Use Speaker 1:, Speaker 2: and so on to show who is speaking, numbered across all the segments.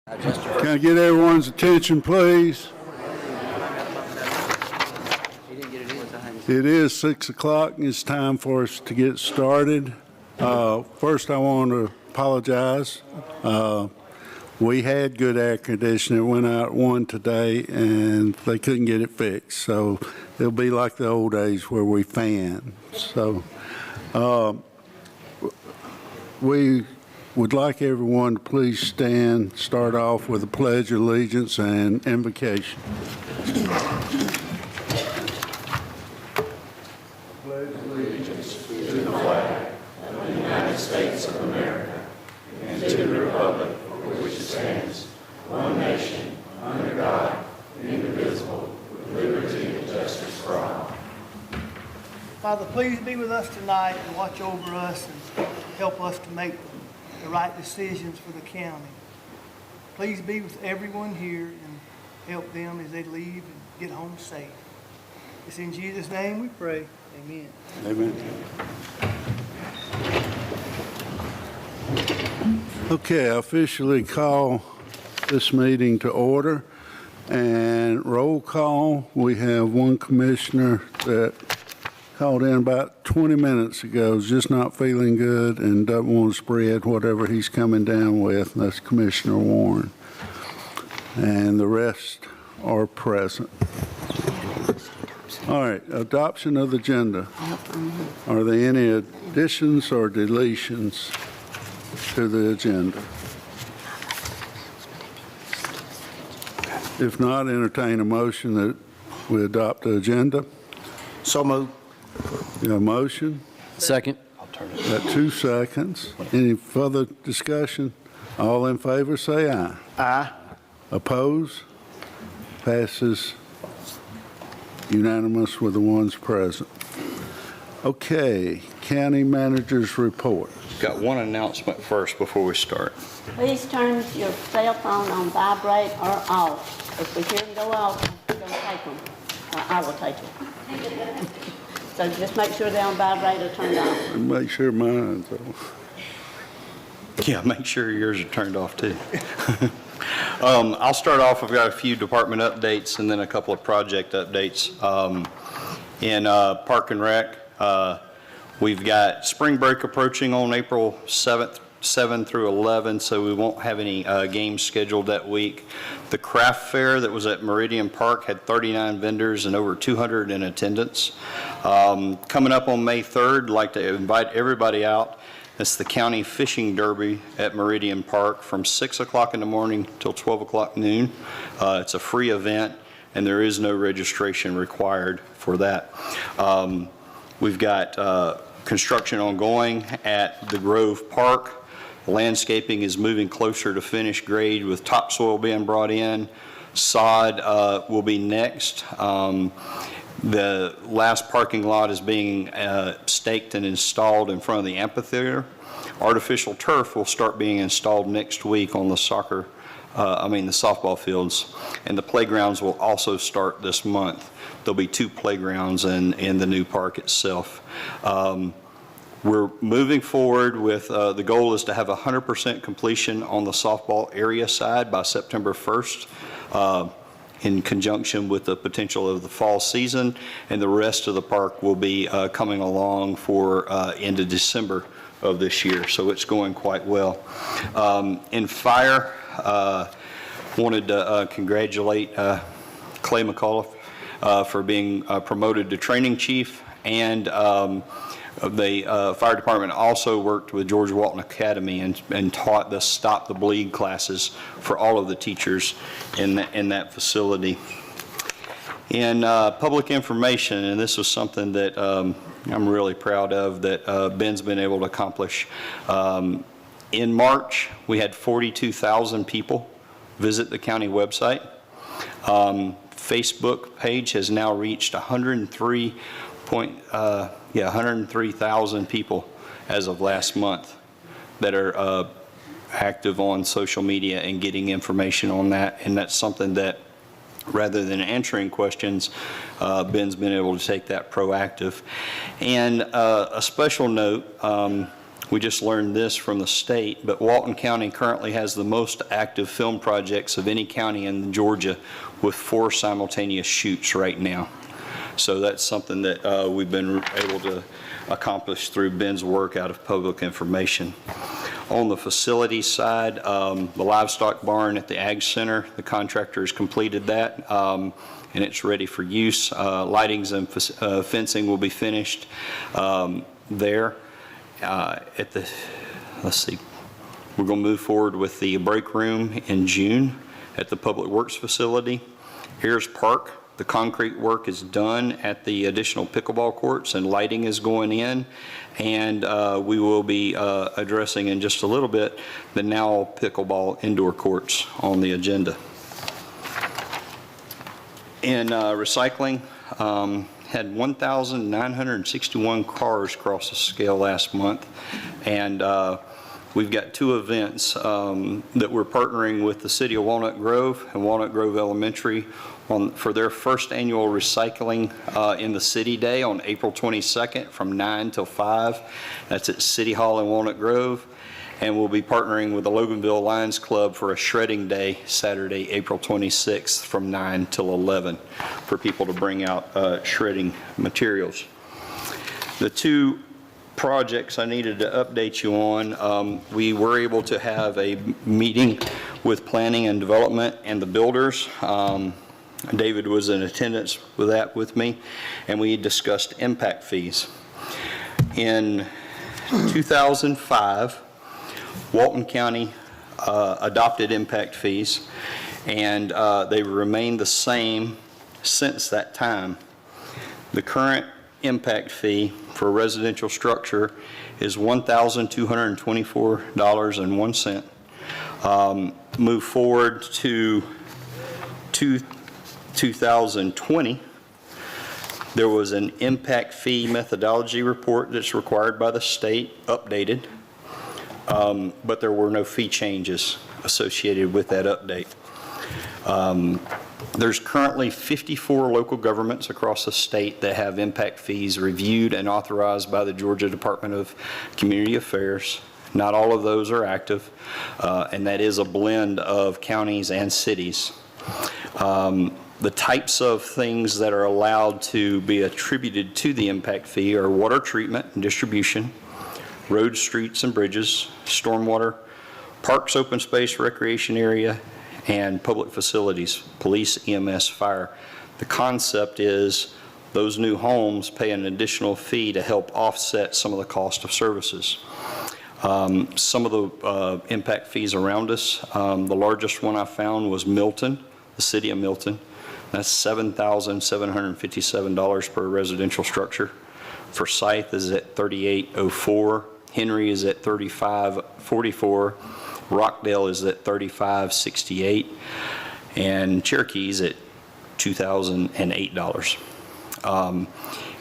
Speaker 1: Can I get everyone's attention, please? It is 6 o'clock, and it's time for us to get started. First, I want to apologize. We had good air conditioning. It went out one today, and they couldn't get it fixed. So it'll be like the old days where we fan. So we would like everyone to please stand, start off with a pledge of allegiance and invocation. Pledge allegiance to the flag of the United States of America and to the republic for which it stands, one nation, under God, indivisible, with liberty and justice for all.
Speaker 2: Father, please be with us tonight and watch over us and help us to make the right decisions for the county. Please be with everyone here and help them as they leave and get home safe. It's in Jesus' name we pray. Amen.
Speaker 1: Amen. Okay, I officially call this meeting to order. And roll call, we have one commissioner that called in about 20 minutes ago, is just not feeling good and doesn't want to spread whatever he's coming down with. And that's Commissioner Warren. And the rest are present. All right, adoption of the agenda. Are there any additions or deletions to the agenda? If not, entertain a motion that we adopt the agenda.
Speaker 3: So moved.
Speaker 1: You have a motion?
Speaker 3: Second.
Speaker 1: Got 2 seconds. Any further discussion? All in favor, say aye.
Speaker 3: Aye.
Speaker 1: Oppose? Passes unanimous with the ones present. Okay, county manager's report.
Speaker 4: Got one announcement first before we start.
Speaker 5: Please turn your cell phone on vibrate or off. If we hear them go off, don't take them. I will take them. So just make sure they're on vibrate or turned off.
Speaker 1: And make sure mine's off.
Speaker 4: Yeah, make sure yours are turned off too. I'll start off. I've got a few department updates and then a couple of project updates. In Park and Rec, we've got spring break approaching on April 7th. 7 through 11, so we won't have any games scheduled that week. The craft fair that was at Meridian Park had 39 vendors and over 200 in attendance. Coming up on May 3rd, I'd like to invite everybody out. It's the County Fishing Derby at Meridian Park from 6 o'clock in the morning till 12 o'clock noon. It's a free event, and there is no registration required for that. We've got construction ongoing at the Grove Park. Landscaping is moving closer to finished grade with topsoil being brought in. Sod will be next. The last parking lot is being staked and installed in front of the amphitheater. Artificial turf will start being installed next week on the the softball fields. And the playgrounds will also start this month. There'll be 2 playgrounds in the new park itself. We're moving forward with the goal is to have 100% completion on the softball area side by September 1st in conjunction with the potential of the fall season, and the rest of the park will be coming along for end of December of this year, so it's going quite well. In fire, wanted to congratulate Clay McAuliffe for being promoted to training chief, and the fire department also worked with George Walton Academy and taught the Stop the Bleed classes for all of the teachers in that facility. In public information, and this was something that I'm really proud of that Ben's been able to accomplish. In March, we had 42,000 people visit the county website. Facebook page has now reached 103,000 people as of last month that are active on social media and getting information on that. And that's something that, rather than answering questions, Ben's been able to take that proactive. And a special note, We just learned this from the state, but Walton County currently has the most active film projects of any county in Georgia with 4 simultaneous shoots right now. So that's something that we've been able to accomplish through Ben's work out of Public Information. On the facility side, the livestock barn at the Ag Center, the contractor has completed that, and it's ready for use. Lightings and fencing will be finished there. Let's see, we're going to move forward with the break room in June at the Public Works facility. Ayers Park, the concrete work is done at the additional pickleball courts and lighting is going in, and we will be addressing in just a little bit the now pickleball indoor courts on the agenda. In recycling, had 1,961 cars cross the scale last month, and we've got 2 events that we're partnering with the City of Walnut Grove and Walnut Grove Elementary for their first annual recycling in the City Day on April 22nd from 9 till 5. That's at City Hall in Walnut Grove. And we'll be partnering with the Loganville Lions Club for a shredding day Saturday, April 26th from 9 till 11 for people to bring out shredding materials. The 2 projects I needed to update you on, we were able to have a meeting with planning and development and the builders. David was in attendance with that with me, and we discussed impact fees. In 2005, Walton County adopted impact fees, and they remained the same since that time. The current impact fee for a residential structure is $1,224.01. Move forward to 2020, there was an impact fee methodology report that's required by the state, updated. But there were no fee changes associated with that update. There's currently 54 local governments across the state that have impact fees reviewed and authorized by the Georgia Department of Community Affairs. Not all of those are active, and that is a blend of counties and cities. The types of things that are allowed to be attributed to the impact fee are water treatment and distribution, roads, streets, and bridges, stormwater, parks, open space, recreation area, and public facilities, police, EMS, fire. The concept is those new homes pay an additional fee to help offset some of the cost of services. Some of the impact fees around us, the largest one I found was Milton, the city of Milton. That's $7,757 per residential structure. Forsyth is at $3,804. Henry is at $3,544. Rockdale is at $3,568. And Cherokee is at $2,008.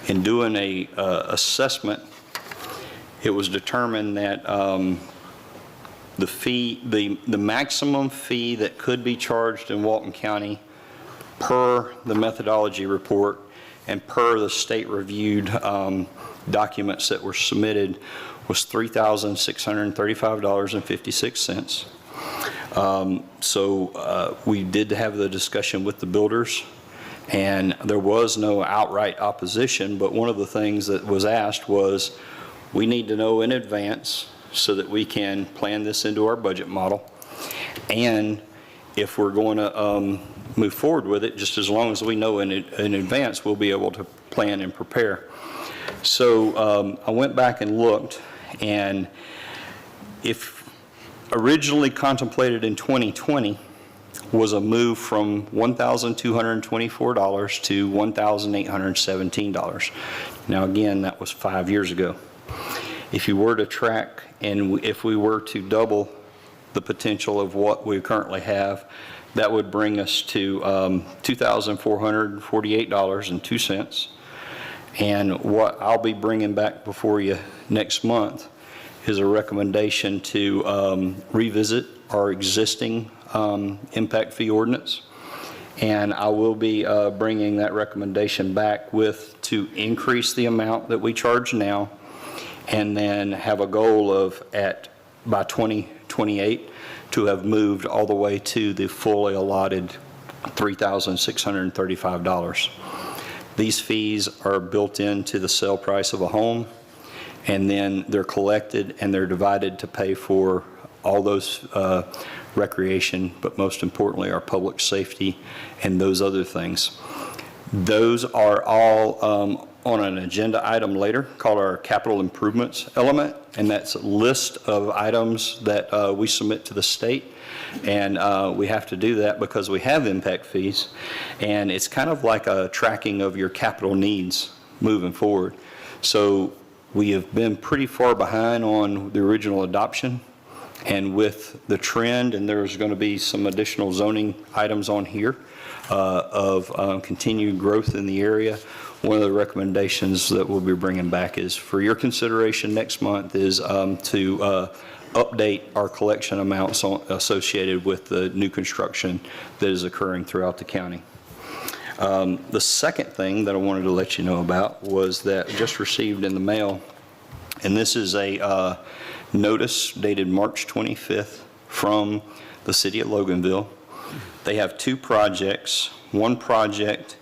Speaker 4: In doing a assessment, it was determined that the maximum fee that could be charged in Walton County per the methodology report and per the state reviewed documents that were submitted was $3,635.56. So we did have the discussion with the builders, and there was no outright opposition, but one of the things that was asked was, we need to know in advance so that we can plan this into our budget model, and if we're going to move forward with it, just as long as we know in advance, we'll be able to plan and prepare. So I went back and looked, and if originally contemplated in 2020 was a move from $1,224 to $1,817. Now again, that was 5 years ago. If you were to track, and if we were to double the potential of what we currently have, that would bring us to $2,448.02. And what I'll be bringing back before you next month is a recommendation to revisit our existing impact fee ordinance. And I will be bringing that recommendation back to increase the amount that we charge now and then have a goal of by 2028 to have moved all the way to the fully allotted $3,635. These fees are built into the sale price of a home, and then they're collected and they're divided to pay for all those recreation, but most importantly, our public safety and those other things. Those are all on an agenda item later called our capital improvements element, and that's a list of items that we submit to the state. And we have to do that because we have impact fees, and it's kind of like a tracking of your capital needs moving forward. So we have been pretty far behind on the original adoption, and with the trend, and there's going to be some additional zoning items on here of continued growth in the area. One of the recommendations that we'll be bringing back is for your consideration next month is to update our collection amounts associated with the new construction that is occurring throughout the county. The second thing that I wanted to let you know about was that I just received in the mail, and this is a notice dated March 25th from the city of Loganville. They have two projects. One project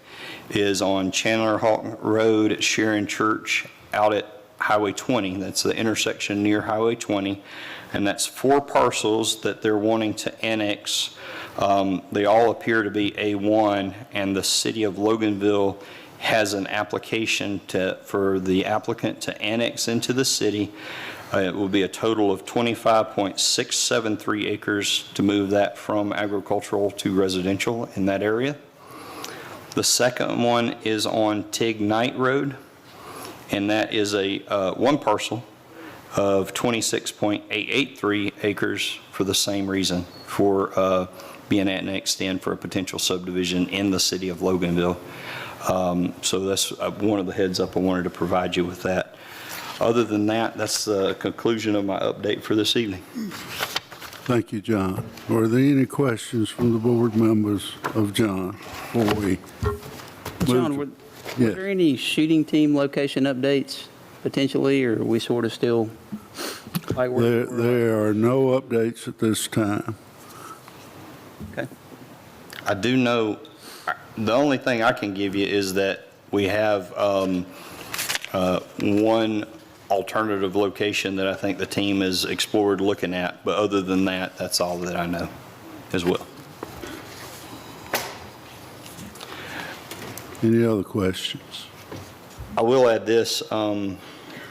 Speaker 4: is on Chandler Hawk Road at Sharon Church out at Highway 20. That's the intersection near Highway 20. And that's 4 parcels that they're wanting to annex. They all appear to be A1, and the city of Loganville has an application for the applicant to annex into the city. It will be a total of 25.673 acres to move that from agricultural to residential in that area. The second one is on Tig Knight Road, and that is a one parcel of 26.883 acres for the same reason, for being annexed in for a potential subdivision in the city of Loganville. So that's one of the heads up I wanted to provide you with that. Other than that, that's the conclusion of my update for this evening.
Speaker 1: Thank you, John. Are there any questions from the board members of John before we
Speaker 6: John,
Speaker 1: move to-
Speaker 6: were there any shooting team location updates potentially, or are we sort of still like
Speaker 1: There are no updates at this time.
Speaker 6: Okay.
Speaker 4: I do know, the only thing I can give you is that we have one alternative location that I think the team has explored looking at, but other than that, that's all that I know as well.
Speaker 1: Any other questions?
Speaker 4: I will add this,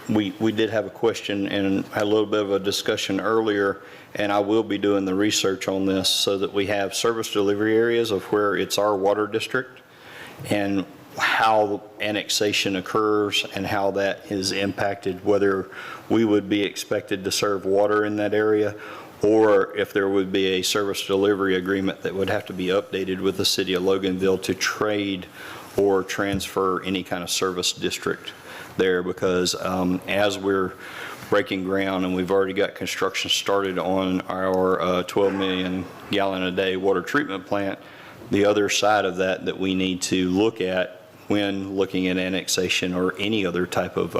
Speaker 4: we did have a question and had a little bit of a discussion earlier, and I will be doing the research on this so that we have service delivery areas of where it's our water district and how annexation occurs and how that is impacted, whether we would be expected to serve water in that area, or if there would be a service delivery agreement that would have to be updated with the city of Loganville to trade or transfer any kind of service district there, because as we're breaking ground and we've already got construction started on our 12 million gallon a day water treatment plant, the other side of that that we need to look at when looking at annexation or any other type of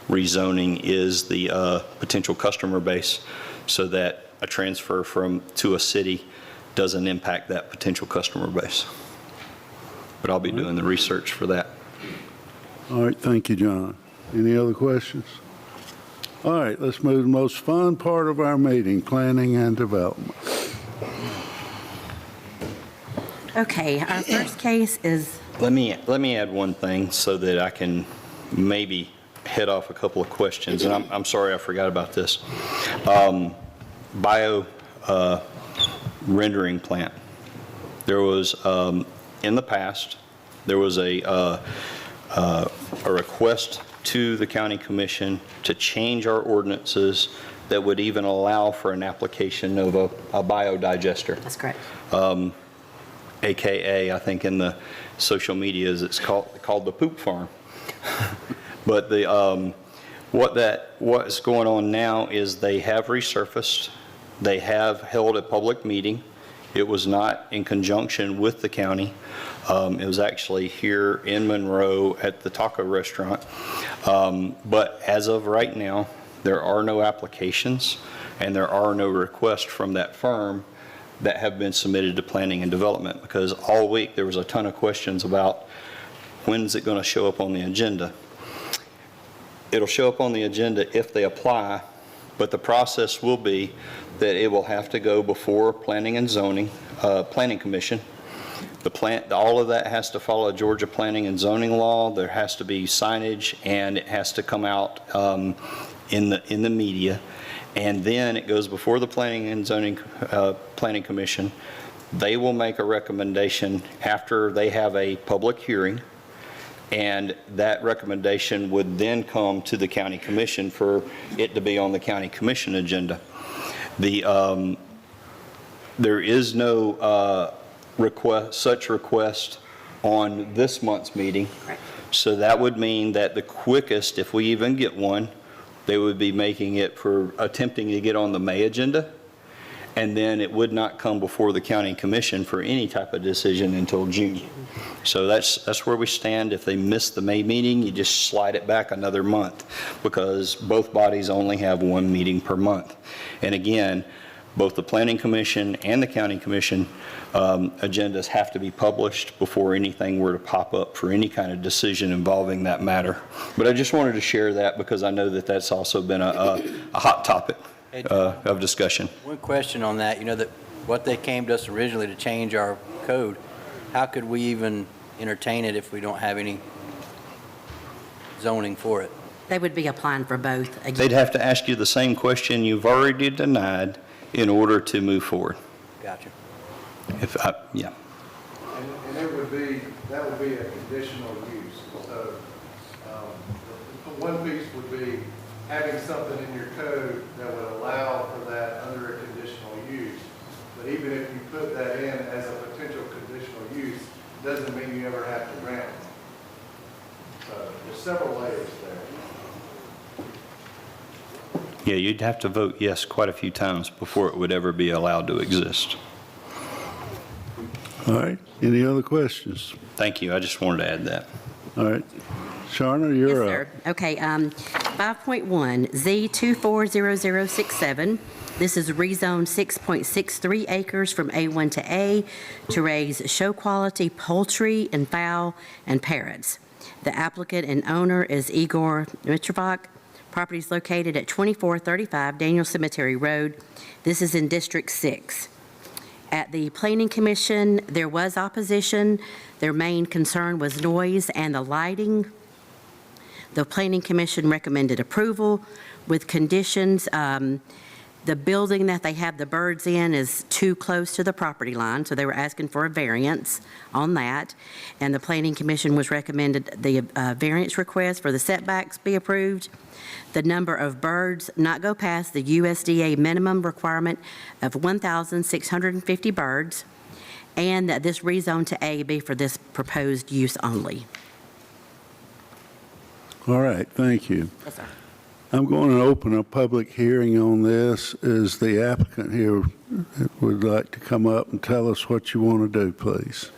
Speaker 4: rezoning is the potential customer base, so that a transfer to a city doesn't impact that potential customer base. But I'll be doing the research for that.
Speaker 1: All right, thank you, John. Any other questions? All right, let's move to the most fun part of our meeting, planning and development.
Speaker 7: Okay, our first case is,
Speaker 4: Let me add one thing so that I can maybe head off a couple of questions, and I'm sorry I forgot about this. Bio rendering plant. There was, in the past, there was a request to the county commission to change our ordinances that would even allow for an application of a biodigester.
Speaker 7: that's correct.
Speaker 4: AKA, I think in the social medias, it's called the poop farm. But what's going on now is they have resurfaced, they have held a public meeting, It was not in conjunction with the county. It was actually here in Monroe at the taco restaurant. But as of right now, there are no applications and there are no requests from that firm that have been submitted to planning and development, because all week there was a ton of questions about when's it going to show up on the agenda. It'll show up on the agenda if they apply, but the process will be that it will have to go before Planning and Zoning, Planning Commission. All of that has to follow Georgia planning and zoning law. There has to be signage, and it has to come out in the media. And then it goes before the Planning and Zoning Planning Commission. They will make a recommendation after they have a public hearing, and that recommendation would then come to the county commission for it to be on the county commission agenda. There is no such request on this month's meeting.
Speaker 7: Right.
Speaker 4: So that would mean that the quickest, if we even get one, they would be making it for attempting to get on the May agenda, and then it would not come before the county commission for any type of decision until June. So that's where we stand. If they miss the May meeting, you just slide it back another month, because both bodies only have one meeting per month. And again, both the Planning Commission and the County Commission agendas have to be published before anything were to pop up for any kind of decision involving that matter. But I just wanted to share that because I know that that's also been a hot topic of discussion.
Speaker 3: One question on that, that what they came to us originally to change our code, how could we even entertain it if we don't have any zoning for it?
Speaker 7: They would be applying for both.
Speaker 4: They'd have to ask you the same question you've already denied in order to move forward.
Speaker 3: Gotcha.
Speaker 4: Yeah.
Speaker 8: And it would be, that would be a conditional use. So one piece would be having something in your code that would allow for that under a conditional use. But even if you put that in as a potential conditional use, doesn't mean you ever have to grant it. So there's several layers there.
Speaker 4: Yeah, you'd have to vote yes quite a few times before it would ever be allowed to exist.
Speaker 1: All right, any other questions?
Speaker 4: Thank you. I just wanted to add that.
Speaker 1: All right, Sharna,
Speaker 7: Yes,
Speaker 1: you're up.
Speaker 7: sir. Okay, 5.1, Z240067. This is rezoned 6.63 acres from A1 to A to raise show-quality poultry and fowl and parrots. The applicant and owner is Igor Mitrovic. Property is located at 2435 Daniel Cemetery Road. This is in District 6. At the Planning Commission, there was opposition. Their main concern was noise and the lighting. The Planning Commission recommended approval with conditions. The building that they have the birds in is too close to the property line, so they were asking for a variance on that. And the Planning Commission was recommended the variance request for the setbacks be approved. The number of birds not go past the USDA minimum requirement of 1,650 birds, and that this rezone to A be for this proposed use only.
Speaker 1: All right, thank you.
Speaker 7: Yes, sir.
Speaker 1: I'm going to open a public hearing on this. Is the applicant here would like to come up and tell us what you want to do, please?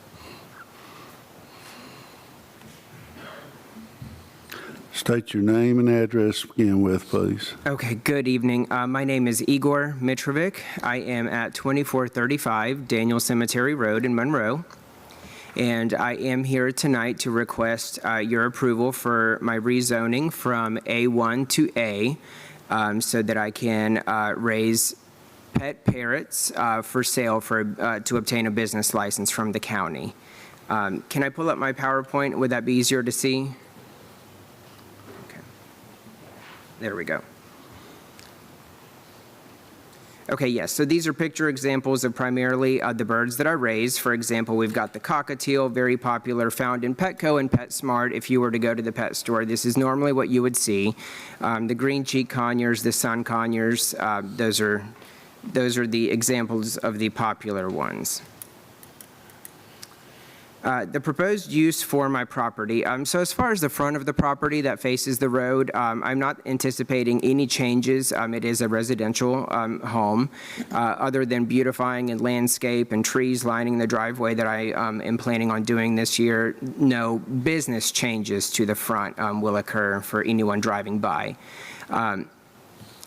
Speaker 1: State your name and address to begin with, please.
Speaker 9: Okay, good evening. My name is Igor Mitrovic. I am at 2435 Daniel Cemetery Road in Monroe. And I am here tonight to request your approval for my rezoning from A1 to A so that I can raise pet parrots for sale to obtain a business license from the county. Can I pull up my PowerPoint? Would that be easier to see? Okay. There we go. Okay, yes, so these are picture examples of primarily the birds that I raise. For example, we've got the cockatiel, very popular, found in Petco and PetSmart. If you were to go to the pet store, this is normally what you would see. The green cheek conures, the sun conures, those are the examples of the popular ones. The proposed use for my property, so as far as the front of the property that faces the road, I'm not anticipating any changes. It is a residential home, other than beautifying and landscape and trees lining the driveway that I am planning on doing this year. No business changes to the front will occur for anyone driving by.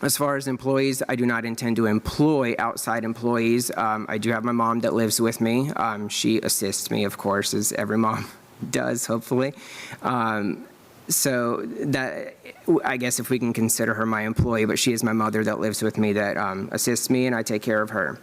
Speaker 9: As far as employees, I do not intend to employ outside employees. I do have my mom that lives with me. She assists me, of course, as every mom does, hopefully. So that, I guess if we can consider her my employee, but she is my mother that lives with me that assists me, and I take care of her.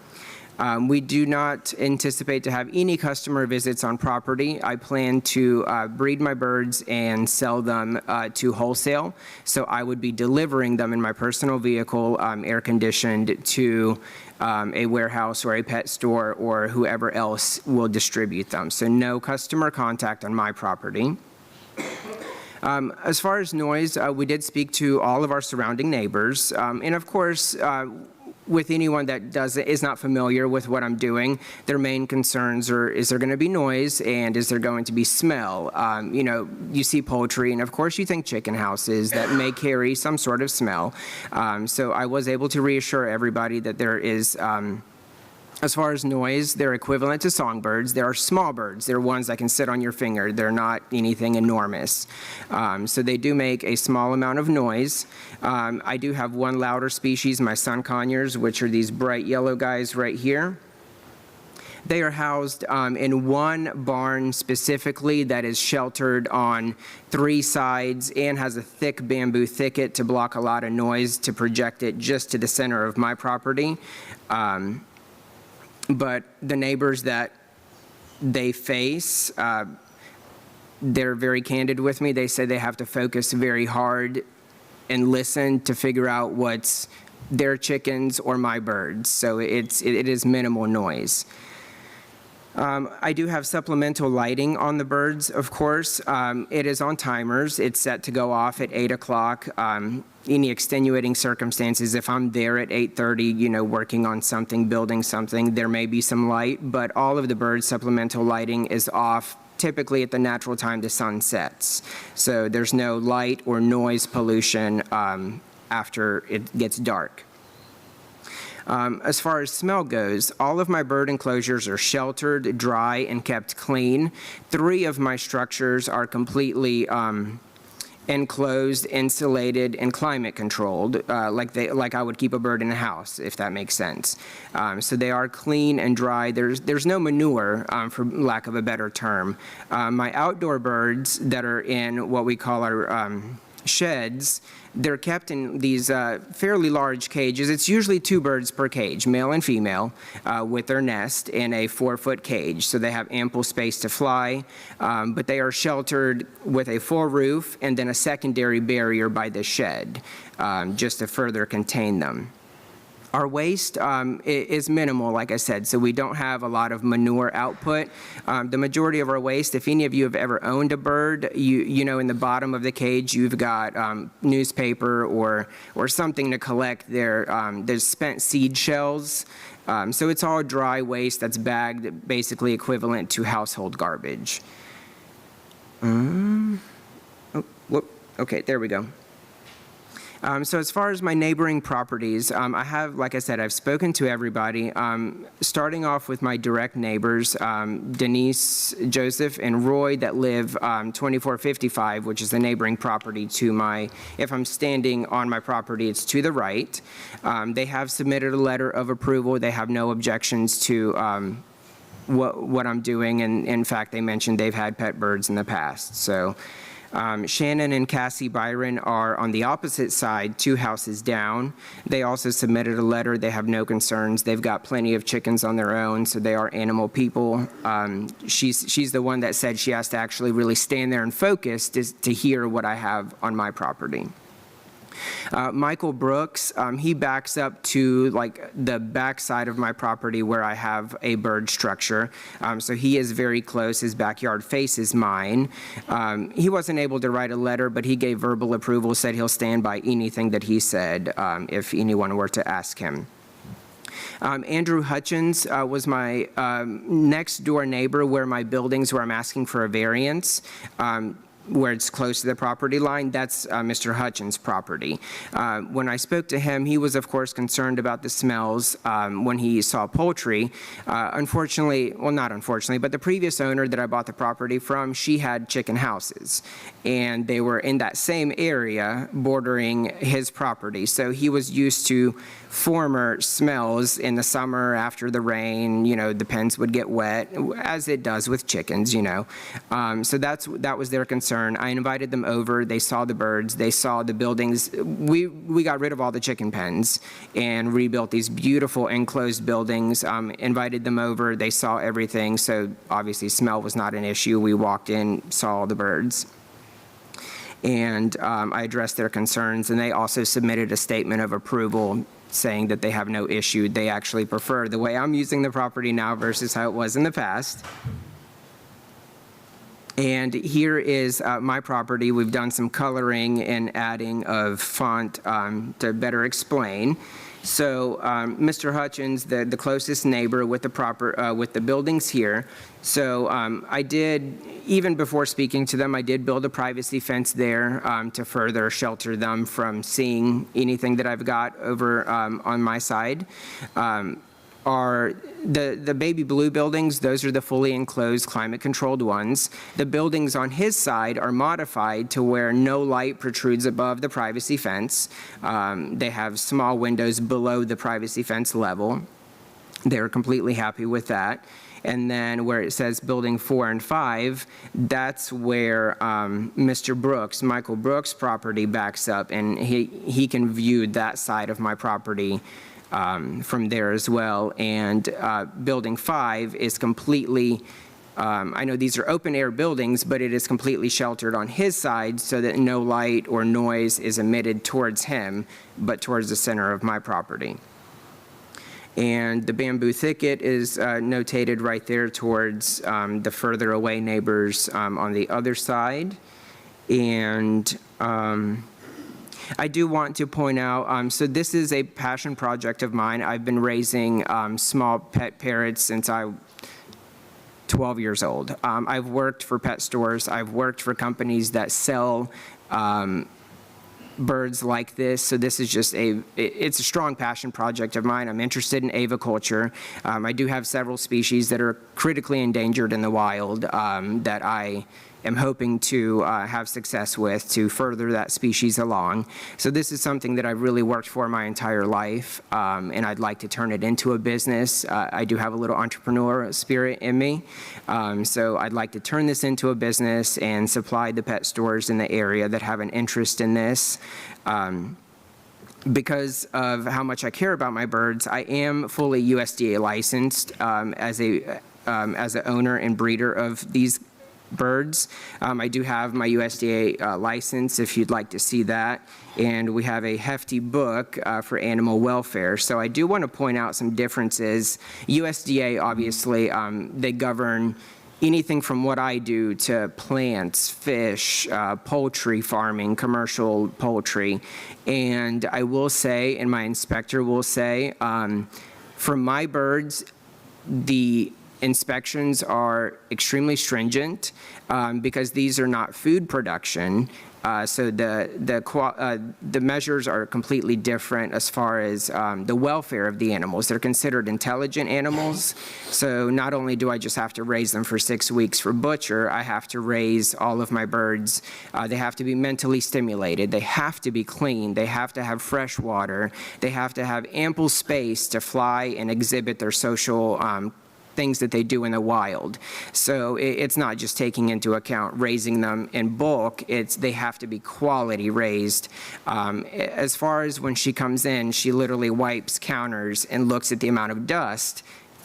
Speaker 9: We do not anticipate to have any customer visits on property. I plan to breed my birds and sell them to wholesale. So I would be delivering them in my personal vehicle, air-conditioned, to a warehouse or a pet store or whoever else will distribute them. So no customer contact on my property. As far as noise, we did speak to all of our surrounding neighbors. And of course, with anyone that is not familiar with what I'm doing, their main concerns are, is there going to be noise and is there going to be smell? You know, you see poultry and of course you think chicken houses that may carry some sort of smell. So I was able to reassure everybody that there is, as far as noise, they're equivalent to songbirds. There are small birds. They're ones that can sit on your finger. They're not anything enormous. So they do make a small amount of noise. I do have one louder species, my sun conures, which are these bright yellow guys right here. They are housed in one barn specifically that is sheltered on 3 sides and has a thick bamboo thicket to block a lot of noise to project it just to the center of my property. But the neighbors that they face, they're very candid with me. They say they have to focus very hard and listen to figure out what's their chickens or my birds. So it is minimal noise. I do have supplemental lighting on the birds, of course. It is on timers. It's set to go off at 8 o'clock. Any extenuating circumstances, if I'm there at 8:30, you know, working on something, building something, there may be some light, but all of the birds' supplemental lighting is off typically at the natural time the sun sets. So there's no light or noise pollution after it gets dark. As far as smell goes, all of my bird enclosures are sheltered, dry, and kept clean. 3 of my structures are completely enclosed, insulated, and climate controlled, like I would keep a bird in a house, if that makes sense. So they are clean and dry. There's no manure, for lack of a better term. My outdoor birds that are in what we call our sheds, they're kept in these fairly large cages. It's usually 2 birds per cage, male and female, with their nest in a 4-foot cage. So they have ample space to fly, but they are sheltered with a full roof and then a secondary barrier by the shed, just to further contain them. Our waste is minimal, like I said, so we don't have a lot of manure output. The majority of our waste, if any of you have ever owned a bird, you know in the bottom of the cage you've got newspaper or something to collect their spent seed shells. So it's all dry waste that's bagged, basically equivalent to household garbage. Okay, there we go. So as far as my neighboring properties, I have, like I said, I've spoken to everybody, starting off with my direct neighbors, Denise, Joseph, and Roy that live 2455, which is the neighboring property to my, if I'm standing on my property, it's to the right. They have submitted a letter of approval. They have no objections to what I'm doing, and in fact, they mentioned they've had pet birds in the past. So. Shannon and Cassie Byron are on the opposite side, 2 houses down. They also submitted a letter. They have no concerns. They've got plenty of chickens on their own, so they are animal people. She's the one that said she has to actually really stand there and focus to hear what I have on my property. Michael Brooks, he backs up to like the back side of my property where I have a bird structure. So he is very close. His backyard faces mine. He wasn't able to write a letter, but he gave verbal approval, said he'll stand by anything that he said if anyone were to ask him. Andrew Hutchins was my next door neighbor where my buildings where I'm asking for a variance. Where it's close to the property line, that's Mr. Hutchins' property. When I spoke to him, he was, of course, concerned about the smells when he saw poultry. Unfortunately, well, not unfortunately, but the previous owner that I bought the property from, she had chicken houses, and they were in that same area bordering his property. So he was used to former smells in the summer after the rain. You know, the pens would get wet, as it does with chickens, you know. So that was their concern. I invited them over. They saw the birds. They saw the buildings. We got rid of all the chicken pens and rebuilt these beautiful enclosed buildings. Invited them over. They saw everything. So obviously smell was not an issue. We walked in, saw all the birds. And I addressed their concerns, and they also submitted a statement of approval saying that they have no issue. They actually prefer the way I'm using the property now versus how it was in the past. And here is my property. We've done some coloring and adding of font to better explain. So Mr. Hutchins, the closest neighbor with the buildings here. So I did, even before speaking to them, I did build a privacy fence there to further shelter them from seeing anything that I've got over on my side. Are the baby blue buildings, those are the fully enclosed climate controlled ones. The buildings on his side are modified to where no light protrudes above the privacy fence. They have small windows below the privacy fence level. They're completely happy with that. And then where it says building 4 and 5, that's where Mr. Brooks, Michael Brooks' property backs up, and he can view that side of my property from there as well. And building 5 is completely, I know these are open air buildings, but it is completely sheltered on his side so that no light or noise is emitted towards him, but towards the center of my property. And the bamboo thicket is notated right there towards the further away neighbors on the other side. And I do want to point out, so this is a passion project of mine. I've been raising small pet parrots since I was 12 years old. I've worked for pet stores. I've worked for companies that sell birds like this. So this is just it's a strong passion project of mine. I'm interested in aviculture. I do have several species that are critically endangered in the wild that I am hoping to have success with to further that species along. So this is something that I've really worked for my entire life, and I'd like to turn it into a business. I do have a little entrepreneur spirit in me, so I'd like to turn this into a business and supply the pet stores in the area that have an interest in this. Because of how much I care about my birds, I am fully USDA licensed as an owner and breeder of these birds. I do have my USDA license if you'd like to see that, and we have a hefty book for animal welfare. So I do want to point out some differences. USDA, obviously, they govern anything from what I do to plants, fish, poultry farming, commercial poultry. And I will say, and my inspector will say, for my birds, the inspections are extremely stringent because these are not food production. So the measures are completely different as far as the welfare of the animals. They're considered intelligent animals. So not only do I just have to raise them for 6 weeks for butcher, I have to raise all of my birds. They have to be mentally stimulated. They have to be clean. They have to have fresh water. They have to have ample space to fly and exhibit their social things that they do in the wild. So it's not just taking into account raising them in bulk, they have to be quality raised. As far as when she comes in, she literally wipes counters and looks at the amount of dust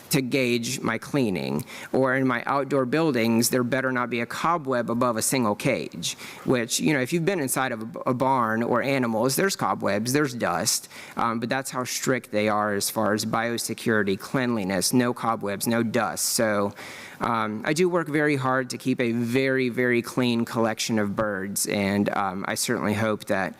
Speaker 9: to gauge my cleaning. Or in my outdoor buildings, there better not be a cobweb above a single cage, which, you know, if you've been inside of a barn or animals, there's cobwebs, there's dust, but that's how strict they are as far as biosecurity, cleanliness, no cobwebs, no dust. So I do work very hard to keep a very, very clean collection of birds, and I certainly hope that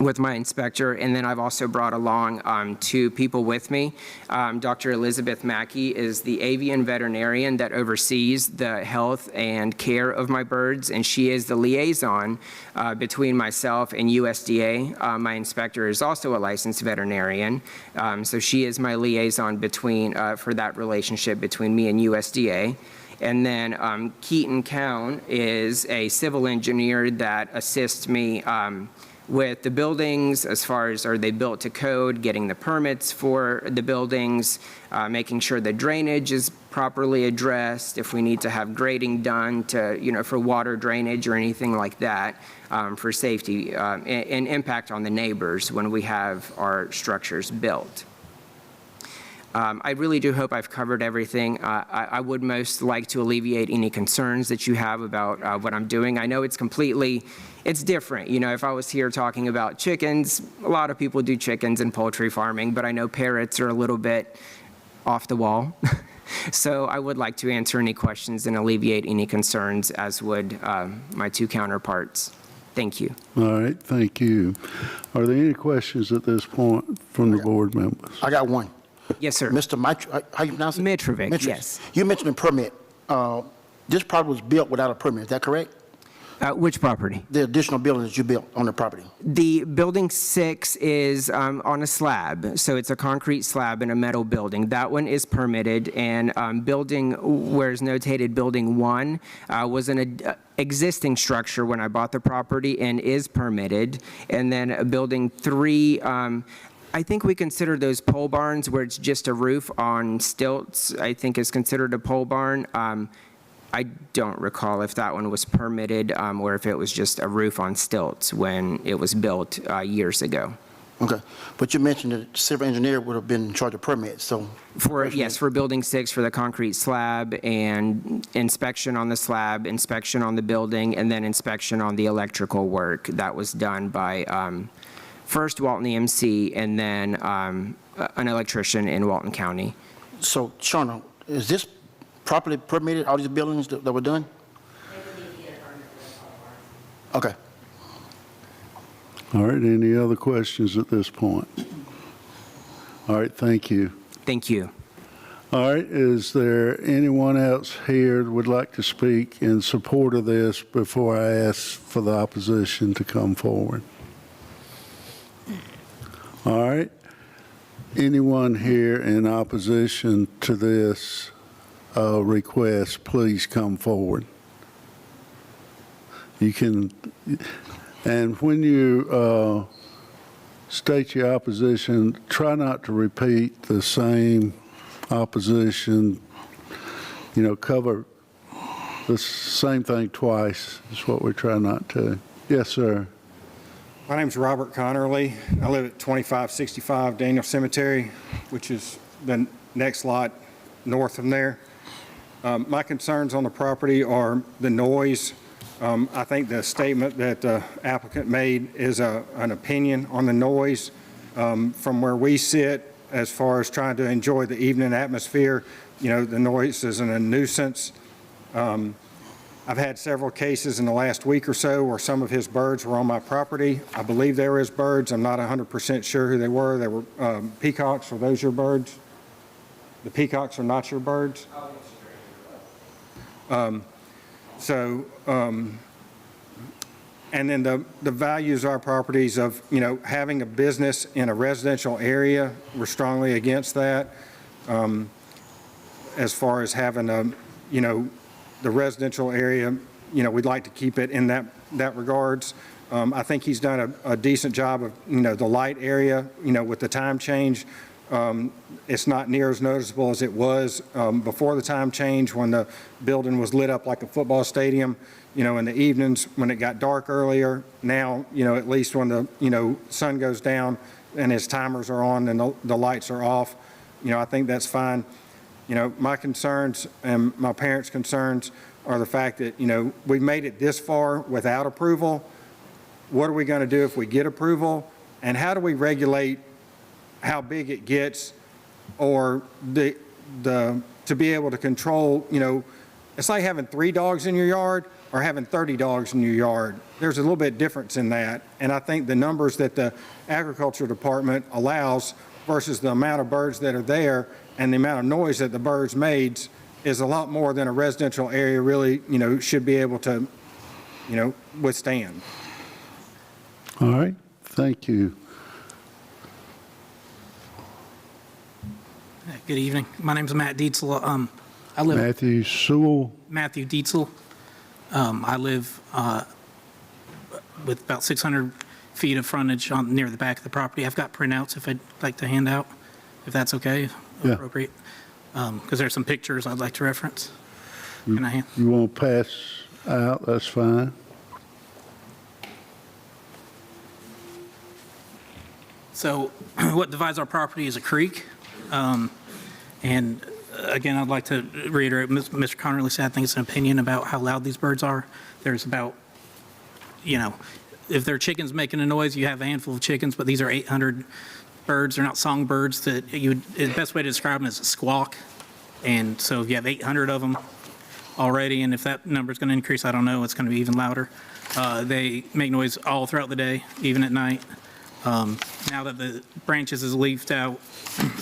Speaker 9: with my inspector, and then I've also brought along 2 people with me. Dr. Elizabeth Mackey is the avian veterinarian that oversees the health and care of my birds, and she is the liaison between myself and USDA. My inspector is also a licensed veterinarian, so she is my liaison between for that relationship between me and USDA. And then Keaton Cowan is a civil engineer that assists me with the buildings as far as are they built to code, getting the permits for the buildings, making sure the drainage is properly addressed, if we need to have grading done to, for water drainage or anything like that, for safety and impact on the neighbors when we have our structures built. I really do hope I've covered everything. I would most like to alleviate any concerns that you have about what I'm doing. I know it's different. If I was here talking about chickens, a lot of people do chickens and poultry farming, but I know parrots are a little bit off the wall. So I would like to answer any questions and alleviate any concerns, as would my 2 counterparts. Thank you.
Speaker 1: All right, thank you. Are there any questions at this point from the board members?
Speaker 10: I got one.
Speaker 9: Yes, sir.
Speaker 10: Mr. how you pronounce it?
Speaker 9: Mitrovic, yes.
Speaker 10: You mentioned a permit. This property was built without a permit, is that correct?
Speaker 9: Which property?
Speaker 10: The additional building that you built on the property?
Speaker 9: The building 6 is on a slab, so it's a concrete slab in a metal building. That one is permitted, and building, where is notated building 1, was an existing structure when I bought the property and is permitted. And then building 3, I think we consider those pole barns where it's just a roof on stilts, I think is considered a pole barn. I don't recall if that one was permitted or if it was just a roof on stilts when it was built years ago.
Speaker 10: Okay, but you mentioned that the civil engineer would have been in charge of permits, so.
Speaker 9: Yes, for building 6, for the concrete slab and inspection on the slab, inspection on the building, and then inspection on the electrical work. That was done by first Walton EMC and then an electrician in Walton County.
Speaker 10: So, Shauna, is this properly permitted, all these buildings that were done? Okay.
Speaker 1: All right, any other questions at this point? All right, thank you.
Speaker 9: Thank you.
Speaker 1: All right, is there anyone else here that would like to speak in support of this before I ask for the opposition to come forward? All right, anyone here in opposition to this request, please come forward. You can, and when you state your opposition, try not to repeat the same opposition, cover the same thing twice is what we're trying not to. Yes, sir.
Speaker 11: My name's Robert Connerly. I live at 2565 Daniel Cemetery, which is the next lot north from there. My concerns on the property are the noise. I think the statement that the applicant made is an opinion on the noise. From where we sit, as far as trying to enjoy the evening atmosphere, the noise isn't a nuisance. I've had several cases in the last week or so where some of his birds were on my property. I believe they were his birds. I'm not 100% sure who they were. They were peacocks. Are those your birds? The peacocks are not your birds? And then the values of our properties of, having a business in a residential area, we're strongly against that. As far as having the residential area, we'd like to keep it in that regards. I think he's done a decent job of, the light area, with the time change. It's not near as noticeable as it was before the time change when the building was lit up like a football stadium, in the evenings when it got dark earlier. Now, at least when the, sun goes down and his timers are on and the lights are off, I think that's fine. My concerns and my parents' concerns are the fact that, we've made it this far without approval. What are we going to do if we get approval? And how do we regulate how big it gets, or to be able to control, it's like having 3 dogs in your yard. or having 30 dogs in your yard. There's a little bit difference in that. And I think the numbers that the agriculture department allows versus the amount of birds that are there and the amount of noise that the birds made is a lot more than a residential area really, should be able to, withstand.
Speaker 1: All right, thank you.
Speaker 12: Good evening. My name's Matt Dietzel. I live
Speaker 1: Matthew Sewell.
Speaker 12: Matthew Dietzel. I live with about 600 feet of frontage near the back of the property. I've got printouts if I'd like to hand out, if that's okay,
Speaker 1: Yeah.
Speaker 12: appropriate. Because there's some pictures I'd like to reference. Can I hand?
Speaker 1: You want to pass out, that's fine.
Speaker 12: So what divides our property is a creek. And again, I'd like to reiterate, Mr. Connerly said, I think it's an opinion about how loud these birds are. There's about, if they're chickens making a noise, you have a handful of chickens, but these are 800 birds. They're not songbirds. The best way to describe them is a squawk. And so if you have 800 of them already, and if that number is going to increase, I don't know, it's going to be even louder. They make noise all throughout the day, even at night. Now that the branches is leafed out,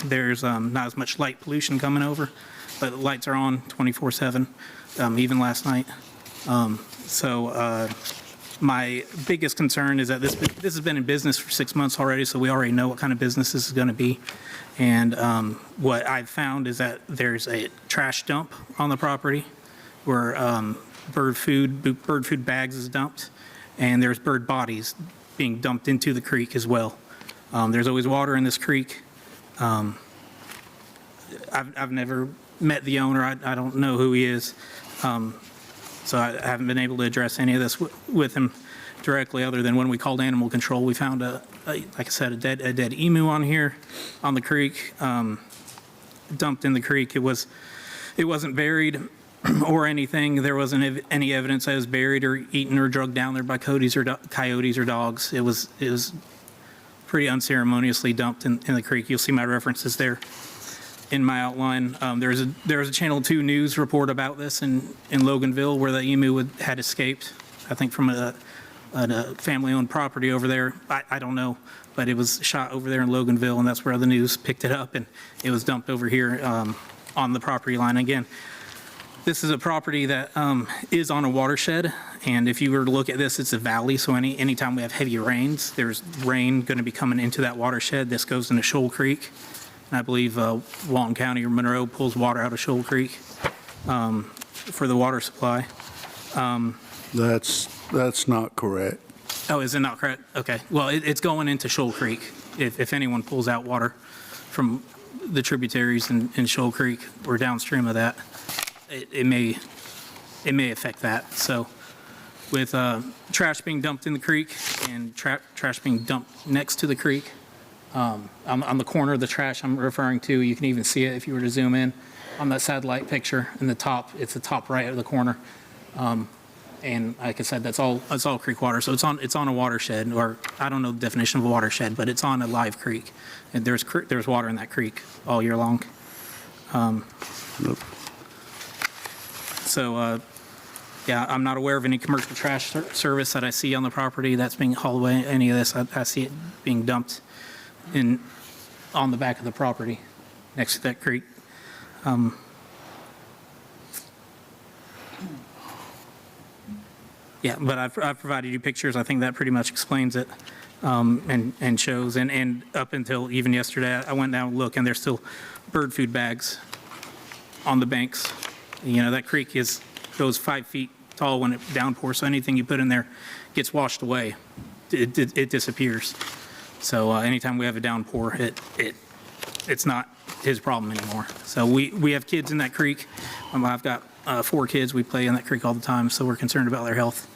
Speaker 12: there's not as much light pollution coming over, but the lights are on 24/7, even last night. My biggest concern is that this has been in business for 6 months already, so we already know what kind of business this is going to be. And what I've found is that there's a trash dump on the property where bird food bags is dumped, and there's bird bodies being dumped into the creek as well. There's always water in this creek. I've never met the owner. I don't know who he is. So I haven't been able to address any of this with him directly, other than when we called animal control, we found like I said, a dead emu on here, on the creek, dumped in the creek. It wasn't buried or anything. There wasn't any evidence that it was buried or eaten or drugged down there by coyotes or dogs. It was pretty unceremoniously dumped in the creek. You'll see my references there in my outline. There was a Channel 2 news report about this in Loganville, where the emu had escaped, I think from a family-owned property over there. I don't know, but it was shot over there in Loganville, and that's where the news picked it up, and it was dumped over here on the property line. Again, this is a property that is on a watershed, and if you were to look at this, it's a valley, so anytime we have heavy rains, there's rain going to be coming into that watershed. This goes into Shoal Creek, and I believe Walton County or Monroe pulls water out of Shoal Creek for the water supply.
Speaker 1: That's not correct.
Speaker 12: Oh, is it not correct? Okay. Well, it's going into Shoal Creek. If anyone pulls out water from the tributaries in Shoal Creek or downstream of that, it may affect that. So with trash being dumped in the creek and trash being dumped next to the creek, on the corner of the trash I'm referring to, you can even see it if you were to zoom in on that satellite picture in the top. It's the top right of the corner. And like I said, it's all creek water. So it's on a watershed, or I don't know the definition of a watershed, but it's on a live creek. And there's water in that creek all year long. Yeah, I'm not aware of any commercial trash service that I see on the property that's being hauled away. Any of this, I see it being dumped on the back of the property next to that creek. Yeah, but I've provided you pictures. I think that pretty much explains it and shows. And up until even yesterday, I went down and looked, and there's still bird food bags on the banks. That creek goes 5 feet tall when it downpours, so anything you put in there gets washed away. It disappears. So anytime we have a downpour, it's not his problem anymore. So we have kids in that creek. I've got 4 kids. We play in that creek all the time, so we're concerned about their health.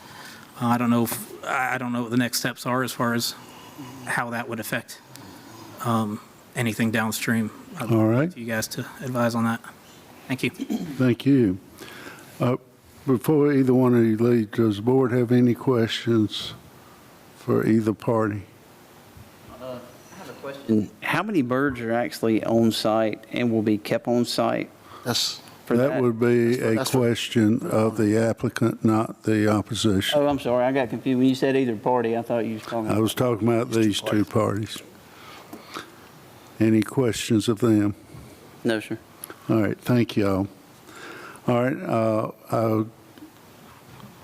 Speaker 12: I don't know what the next steps are as far as how that would affect anything downstream. I'd
Speaker 1: All
Speaker 12: like
Speaker 1: right.
Speaker 12: you guys to advise on that. Thank you.
Speaker 1: Thank you. Before either one of you leave, does the board have any questions for either party?
Speaker 6: I have a question. How many birds are actually on site and will be kept on site?
Speaker 10: That's
Speaker 6: for that.
Speaker 1: That would be a
Speaker 10: That's for-
Speaker 1: question of the applicant, not the opposition.
Speaker 6: Oh, I'm sorry, I got confused. When you said either party, I thought you was talking
Speaker 1: I
Speaker 6: about.
Speaker 1: was talking about these two parties. Any questions of them?
Speaker 6: No, sir.
Speaker 1: All right, thank you all. All right,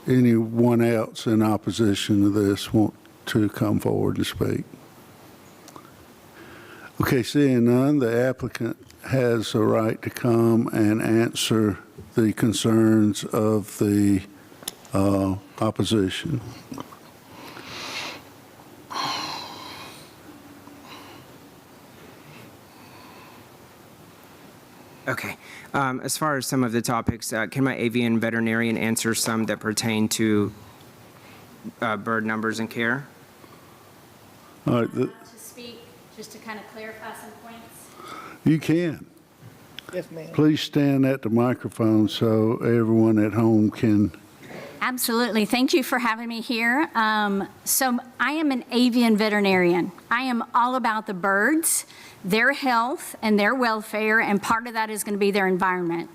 Speaker 1: anyone else in opposition to this want to come forward and speak? Okay, seeing none, the applicant has a right to come and answer the concerns of the opposition.
Speaker 9: Okay. As far as some of the topics, can my avian veterinarian answer some that pertain to bird numbers and care?
Speaker 1: All right,
Speaker 13: To speak, just to kind of clarify some points.
Speaker 1: you can.
Speaker 2: Yes, ma'am.
Speaker 1: Please stand at the microphone so everyone at home can.
Speaker 13: Absolutely. Thank you for having me here. So I am an avian veterinarian. I am all about the birds, their health and their welfare, and part of that is going to be their environment.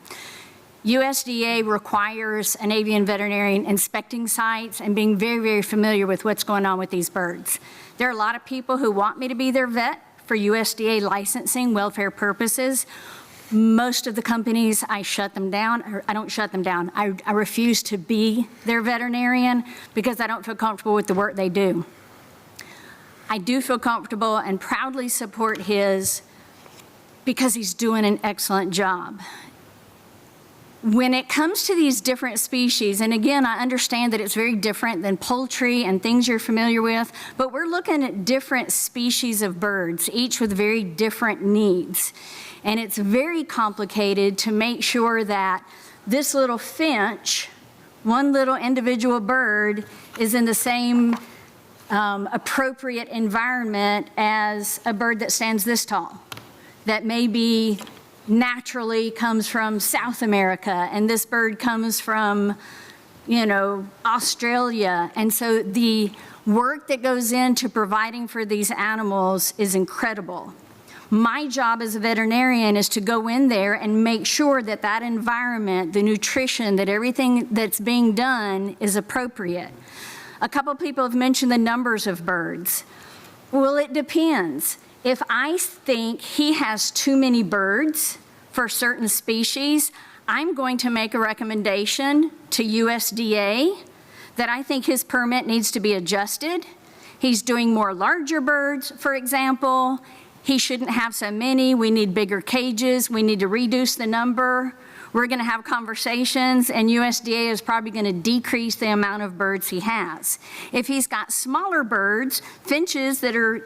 Speaker 13: USDA requires an avian veterinarian inspecting sites and being very, very familiar with what's going on with these birds. There are a lot of people who want me to be their vet for USDA licensing, welfare purposes. Most of the companies, I shut them down, or I don't shut them down. I refuse to be their veterinarian because I don't feel comfortable with the work they do. I do feel comfortable and proudly support his because he's doing an excellent job. When it comes to these different species, and again, I understand that it's very different than poultry and things you're familiar with, but we're looking at different species of birds, each with very different needs. And it's very complicated to make sure that this little finch, one little individual bird, is in the same appropriate environment as a bird that stands this tall, that maybe naturally comes from South America, and this bird comes from, Australia. And so the work that goes into providing for these animals is incredible. My job as a veterinarian is to go in there and make sure that that environment, the nutrition, that everything that's being done is appropriate. A couple people have mentioned the numbers of birds. Well, it depends. If I think he has too many birds for certain species, I'm going to make a recommendation to USDA that I think his permit needs to be adjusted. He's doing more larger birds, for example. He shouldn't have so many. We need bigger cages. We need to reduce the number. We're going to have conversations, and USDA is probably going to decrease the amount of birds he has. If he's got smaller birds, finches that are,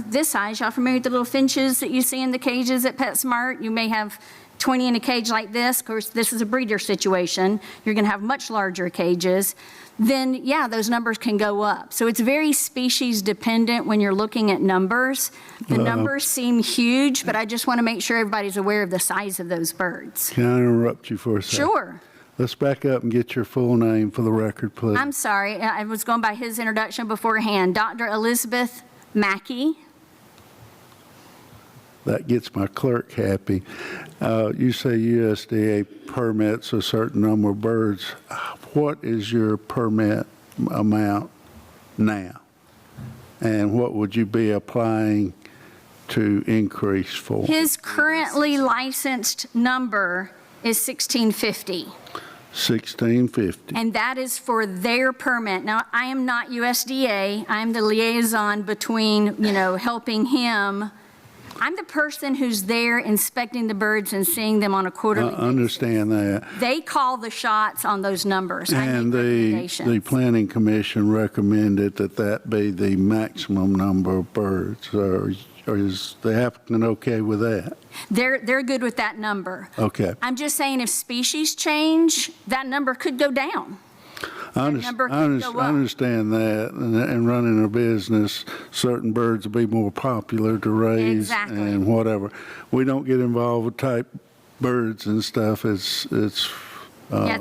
Speaker 13: this size, y'all familiar with the little finches that you see in the cages at PetSmart? You may have 20 in a cage like this. Of course, this is a breeder situation. You're going to have much larger cages. Then, yeah, those numbers can go up. So it's very species dependent when you're looking at numbers. The numbers seem huge, but I just want to make sure everybody's aware of the size of those birds.
Speaker 1: Can I interrupt you for a second?
Speaker 13: Sure.
Speaker 1: Let's back up and get your full name for the record, please.
Speaker 13: I'm sorry. I was going by his introduction beforehand. Dr. Elizabeth Mackey.
Speaker 1: That gets my clerk happy. You say USDA permits a certain number of birds. What is your permit amount now? And what would you be applying to increase for?
Speaker 13: His currently licensed number is 1650.
Speaker 1: 1650.
Speaker 13: And that is for their permit. Now, I am not USDA. I'm the liaison between, helping him. I'm the person who's there inspecting the birds and seeing them on a quarterly basis.
Speaker 1: I understand that.
Speaker 13: They call the shots on those numbers.
Speaker 1: And the Planning Commission recommended that be the maximum number of birds. Or is the applicant okay with that?
Speaker 13: They're good with that number.
Speaker 1: Okay.
Speaker 13: I'm just saying if species change, that number could go down.
Speaker 1: I understand that, and running a business, certain birds will be more popular to raise.
Speaker 13: Exactly.
Speaker 1: And whatever. We don't get involved with type birds and stuff. It's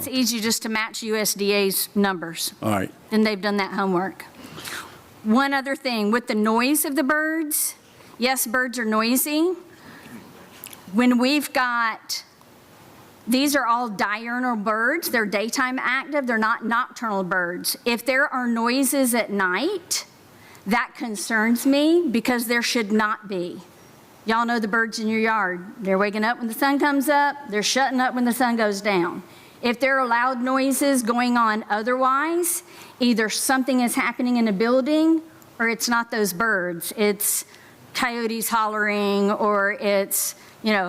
Speaker 13: Easy just to match USDA's numbers.
Speaker 1: all right.
Speaker 13: Then they've done that homework. One other thing, with the noise of the birds, yes, birds are noisy. When we've got These are all diurnal birds. They're daytime active. They're not nocturnal birds. If there are noises at night, that concerns me because there should not be. Y'all know the birds in your yard. They're waking up when the sun comes up. They're shutting up when the sun goes down. If there are loud noises going on otherwise, either something is happening in a building or it's not those birds. It's coyotes hollering, or it's,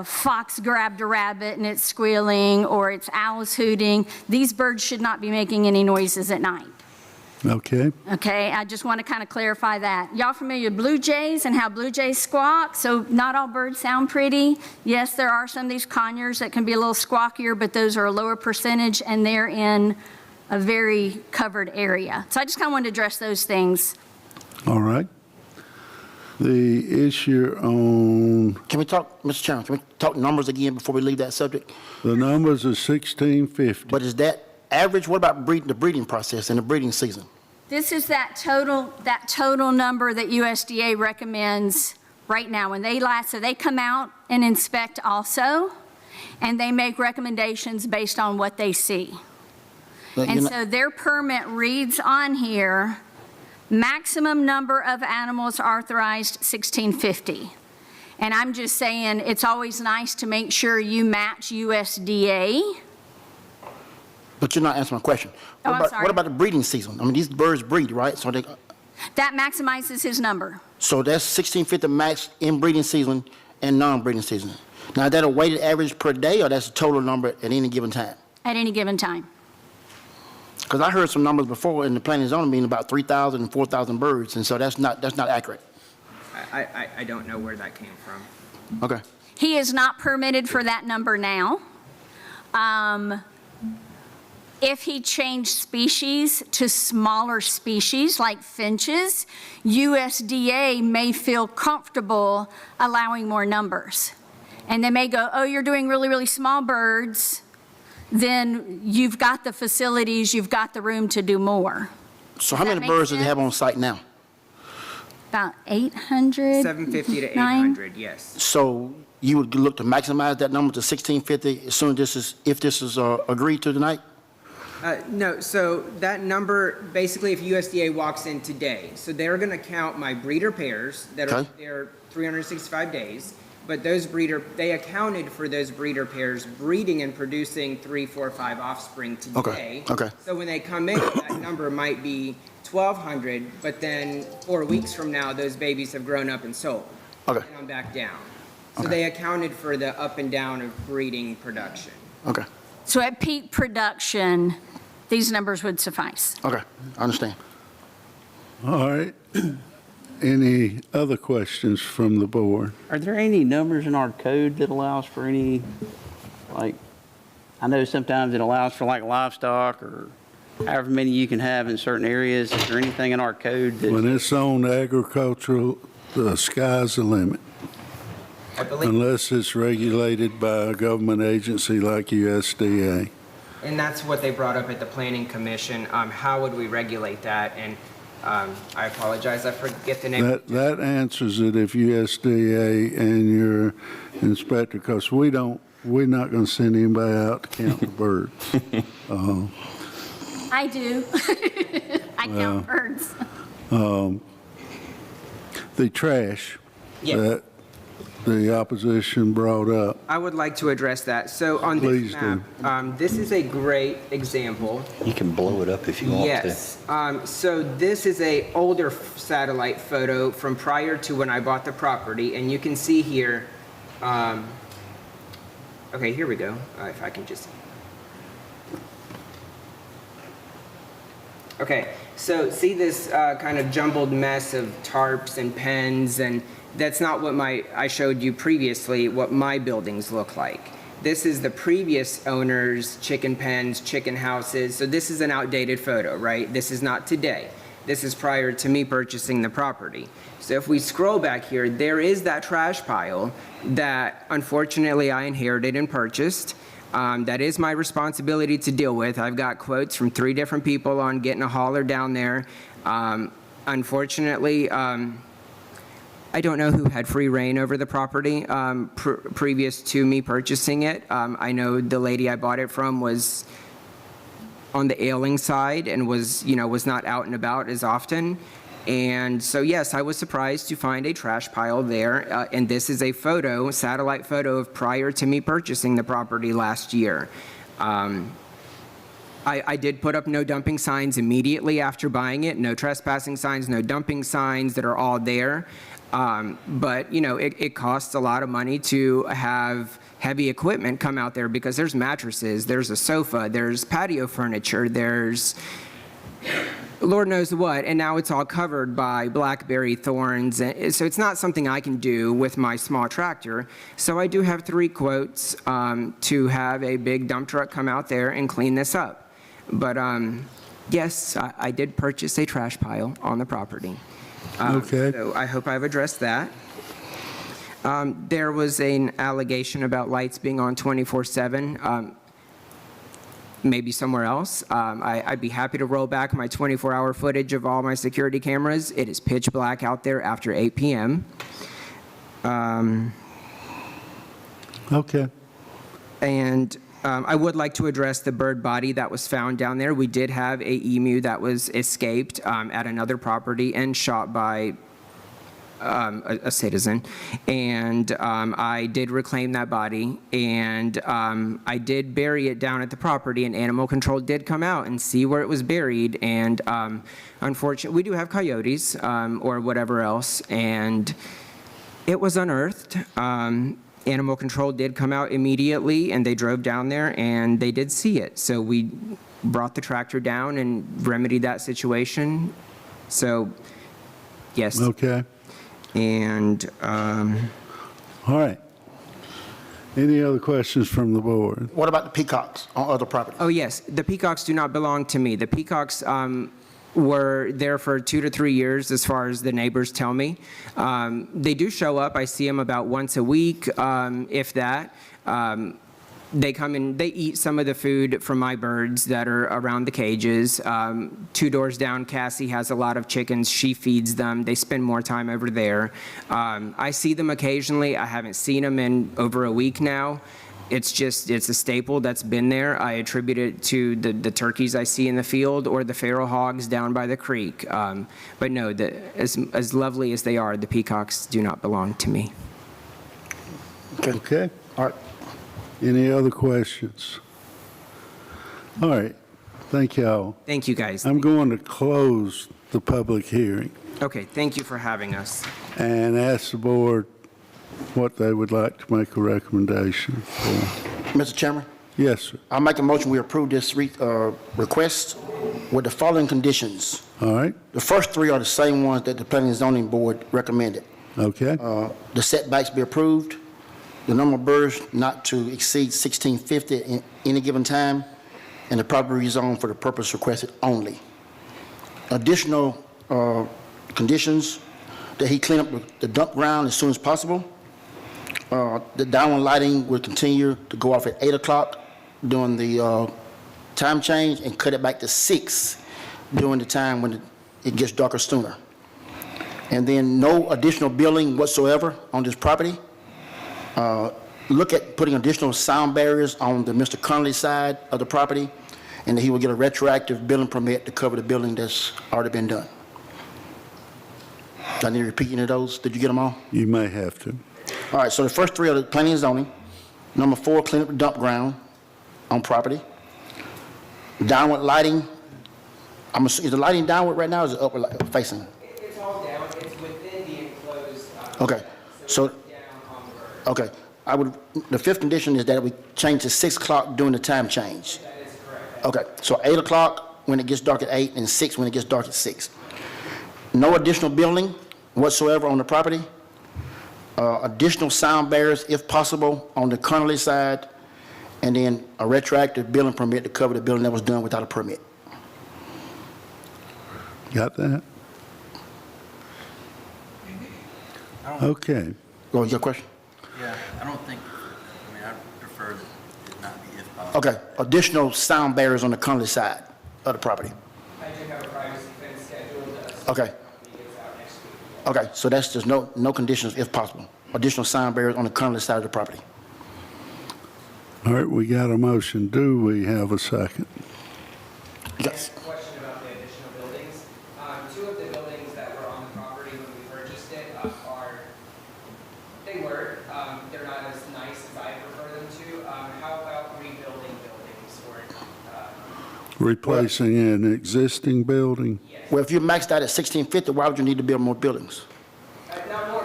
Speaker 13: fox grabbed a rabbit and it's squealing, or it's owls hooting. These birds should not be making any noises at night.
Speaker 1: Okay.
Speaker 13: Okay, I just want to kind of clarify that. Y'all familiar with blue jays and how blue jays squawk? So not all birds sound pretty. Yes, there are some of these conures that can be a little squawkier, but those are a lower percentage and they're in a very covered area. So I just kind of wanted to address those things.
Speaker 1: All right. The issue on,
Speaker 10: Can we talk, Mr. Chairman, can we talk numbers again before we leave that subject?
Speaker 1: the numbers are 1650.
Speaker 10: But is that average? What about the breeding process and the breeding season?
Speaker 13: This is that total number that USDA recommends right now. When so they come out and inspect also, and they make recommendations based on what they see. And so their permit reads on here, maximum number of animals authorized 1650. And I'm just saying, it's always nice to make sure you match USDA.
Speaker 10: But you're not answering my question.
Speaker 13: Oh, I'm sorry.
Speaker 10: What about the breeding season? I mean, these birds breed, right? So
Speaker 13: That maximizes his number.
Speaker 10: so that's 1650 max in breeding season and non-breeding season. Now, is that a weighted average per day, or that's a total number at any given time?
Speaker 13: At any given time.
Speaker 10: Because I heard some numbers before in the planning and zoning meeting about 3,000 and 4,000 birds, and so that's not accurate.
Speaker 9: I don't know where that came from.
Speaker 10: Okay.
Speaker 13: He is not permitted for that number now. If he changed species to smaller species like finches, USDA may feel comfortable allowing more numbers. And they may go, oh, you're doing really, really small birds, then you've got the facilities, you've got the room to do more.
Speaker 10: So how many birds do they have on site now?
Speaker 13: About 800?
Speaker 9: 750 to 800, yes.
Speaker 10: So you would look to maximize that number to 1650 as soon as if this is agreed to tonight?
Speaker 9: No, so that number, basically if USDA walks in today, so they're going to count my breeder pairs that are there 365 days, but they accounted for those breeder pairs breeding and producing 3, 4, 5 offspring today.
Speaker 10: Okay.
Speaker 9: So when they come in, that number might be 1,200, but then 4 weeks from now, those babies have grown up and sold.
Speaker 10: Okay.
Speaker 9: And I'm back down. So they accounted for the up and down of breeding production.
Speaker 10: Okay.
Speaker 13: So at peak production, these numbers would suffice.
Speaker 10: Okay. I understand.
Speaker 1: All right. Any other questions from the board?
Speaker 6: Are there any numbers in our code that allows for any, I know sometimes it allows for livestock or however many you can have in certain areas. Is there anything in our code that?
Speaker 1: When it's on agricultural, the sky's the limit.
Speaker 9: I believe,
Speaker 1: Unless it's regulated by a government agency like USDA.
Speaker 9: and that's what they brought up at the Planning Commission. How would we regulate that? And I apologize, I forget the name.
Speaker 1: That answers it if USDA and your inspector, because we're not going to send anybody out to count the birds.
Speaker 13: I do. I count birds.
Speaker 1: The trash
Speaker 9: Yes.
Speaker 1: that the opposition brought up.
Speaker 9: I would like to address that. So on
Speaker 1: Please
Speaker 9: this map, this is a great example.
Speaker 3: You can blow it up if you want to.
Speaker 9: Yes. So this is a older satellite photo from prior to when I bought the property, and you can see here. Okay, here we go. If I can just. Okay, so see this kind of jumbled mess of tarps and pens, and that's not what I showed you previously, what my buildings look like. This is the previous owner's chicken pens, chicken houses, so this is an outdated photo, right? This is not today. This is prior to me purchasing the property. So if we scroll back here, there is that trash pile that unfortunately I inherited and purchased. That is my responsibility to deal with. I've got quotes from 3 different people on getting a hauler down there. Unfortunately, I don't know who had free reign over the property previous to me purchasing it. I know the lady I bought it from was on the ailing side and was not out and about as often. And so, yes, I was surprised to find a trash pile there. And this is a photo, satellite photo of prior to me purchasing the property last year. I did put up no dumping signs immediately after buying it, no trespassing signs, no dumping signs that are all there. But, it costs a lot of money to have heavy equipment come out there because there's mattresses, there's a sofa, there's patio furniture, there's Lord knows what, and now it's all covered by blackberry thorns. So it's not something I can do with my small tractor. So I do have 3 quotes to have a big dump truck come out there and clean this up. But yes, I did purchase a trash pile on the property.
Speaker 1: Okay.
Speaker 9: So I hope I've addressed that. There was an allegation about lights being on 24/7. Maybe somewhere else. I'd be happy to roll back my 24-hour footage of all my security cameras. It is pitch black out there after 8 p.m.
Speaker 1: Okay.
Speaker 9: And I would like to address the bird body that was found down there. We did have a emu that was escaped at another property and shot by a citizen, and I did reclaim that body, and I did bury it down at the property, and Animal Control did come out and see where it was buried, and unfortunately, we do have coyotes or whatever else, and it was unearthed. Animal Control did come out immediately, and they drove down there, and they did see it, so we brought the tractor down and remedied that situation, so yes.
Speaker 1: Okay.
Speaker 9: And,
Speaker 1: All right. Any other questions from the board?
Speaker 10: What about the peacocks on other property?
Speaker 9: oh yes, the peacocks do not belong to me. The peacocks were there for 2 to 3 years, as far as the neighbors tell me. They do show up. I see them about once a week, if that. They come and they eat some of the food from my birds that are around the cages. 2 doors down, Cassie has a lot of chickens. She feeds them. They spend more time over there. I see them occasionally. I haven't seen them in over a week now. It's a staple that's been there. I attribute it to the turkeys I see in the field or the feral hogs down by the creek. But no, as lovely as they are, the peacocks do not belong to me.
Speaker 1: Okay.
Speaker 10: All right.
Speaker 1: Any other questions? All right. Thank y'all.
Speaker 9: Thank you, guys.
Speaker 1: I'm going to close the public hearing
Speaker 9: Okay, thank you for having us.
Speaker 1: and ask the board what they would like to make a recommendation for.
Speaker 10: Mr. Chairman,
Speaker 1: Yes, sir.
Speaker 10: I'll make a motion, we approve this request with the following conditions.
Speaker 1: All right.
Speaker 10: The first 3 are the same ones that the Planning and Zoning Board recommended.
Speaker 1: Okay.
Speaker 10: The setbacks be approved, the number of birds not to exceed 1,650 in any given time, and the property rezoned for the purpose requested only. Additional conditions, that he clean up the dump ground as soon as possible. The downward lighting will continue to go off at 8 o'clock during the time change and cut it back to 6 during the time when it gets darker sooner. And then no additional building whatsoever on this property. Look at putting additional sound barriers on the Mr. Conley side of the property, and that he will get a retroactive building permit to cover the building that's already been done. Do I need to repeat any of those? Did you get them all?
Speaker 1: You may have to.
Speaker 10: All right, so the first 3 are the planning and zoning. Number 4, clean up the dump ground on property. Downward lighting, is the lighting downward right now, or is it upward facing?
Speaker 9: It's all down. It's within the enclosed.
Speaker 10: Okay, so, okay. The 5th condition is that we change to 6 o'clock during the time change.
Speaker 9: That is correct.
Speaker 10: Okay, so 8 o'clock when it gets dark at 8, and 6 when it gets dark at 6. No additional building whatsoever on the property. Additional sound barriers, if possible, on the Connolly side, and then a retroactive building permit to cover the building that was done without a permit.
Speaker 1: Got that? Okay.
Speaker 10: What was your question?
Speaker 3: Yeah, I prefer that it not be if possible.
Speaker 10: Okay, additional sound barriers on the Connolly side of the property.
Speaker 9: I do have a privacy fence scheduled.
Speaker 10: Okay.
Speaker 9: It's out next week.
Speaker 10: Okay, so that's just no conditions if possible. Additional sign barriers on the currently side of the property.
Speaker 1: All right, we got a motion. Do we have a second?
Speaker 10: Yes.
Speaker 9: Question about the additional buildings. Two of the buildings that were on the property when we purchased it they're not as nice as I prefer them to. How about rebuilding buildings or?
Speaker 1: Replacing an existing building?
Speaker 10: Well, if you're maxed out at 1650, why would you need to build more buildings?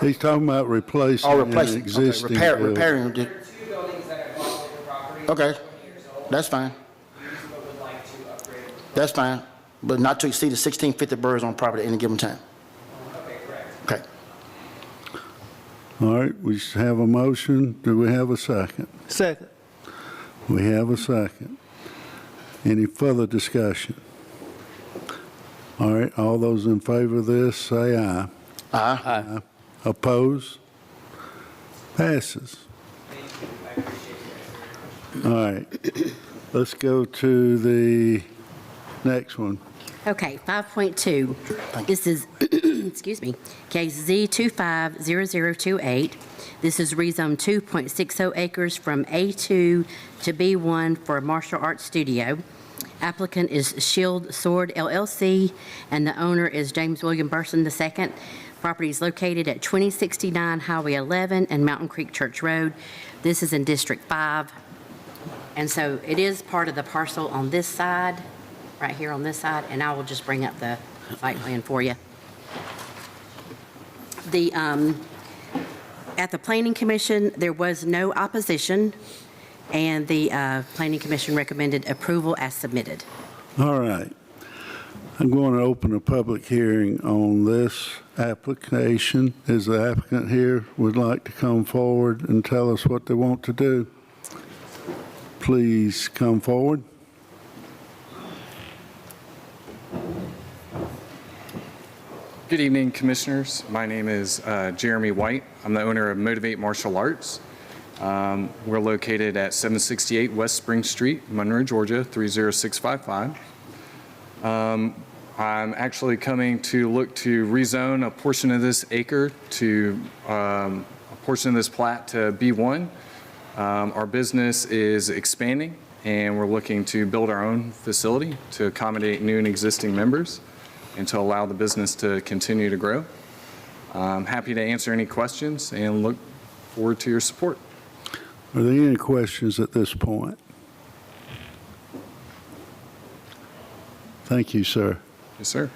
Speaker 1: He's talking about replacing
Speaker 10: Oh,
Speaker 1: an
Speaker 10: replacing, okay,
Speaker 1: existing building.
Speaker 10: repairing.
Speaker 9: There are two buildings that I bought with the property.
Speaker 10: Okay.
Speaker 9: 20 years old.
Speaker 10: That's fine.
Speaker 9: Used but would like to upgrade.
Speaker 10: That's fine, but not to exceed the 1650 birds on property at any given time.
Speaker 9: Okay, correct.
Speaker 10: Okay.
Speaker 1: All right, we have a motion. Do we have a second?
Speaker 2: Second.
Speaker 1: We have a second. Any further discussion? All right, all those in favor of this, say aye.
Speaker 10: Aye.
Speaker 1: Oppose? Passes. All right, let's go to the next one.
Speaker 7: Okay, 5.2. This is, excuse me, case Z250028. This is rezone 2.60 acres from A2 to B1 for a martial arts studio. Applicant is Shield Sword LLC, and the owner is James William Burson II. Property is located at 2069 Highway 11 and Mountain Creek Church Road. This is in District 5. And so it is part of the parcel on this side, right here on this side, and I will just bring up the site plan for you. At the Planning Commission, there was no opposition, and the Planning Commission recommended approval as submitted.
Speaker 1: All right. I'm going to open a public hearing on this application. Is the applicant here would like to come forward and tell us what they want to do? Please come forward.
Speaker 14: Good evening, Commissioners. My name is Jeremy White. I'm the owner of Motivate Martial Arts. We're located at 768 West Spring Street, Monroe, Georgia, 30655. I'm actually coming to look to rezone a portion of this acre to a portion of this plat to B1. Our business is expanding, and we're looking to build our own facility to accommodate new and existing members and to allow the business to continue to grow. I'm happy to answer any questions and look forward to your support.
Speaker 1: Are there any questions at this point? Thank you, sir.
Speaker 14: Yes, sir.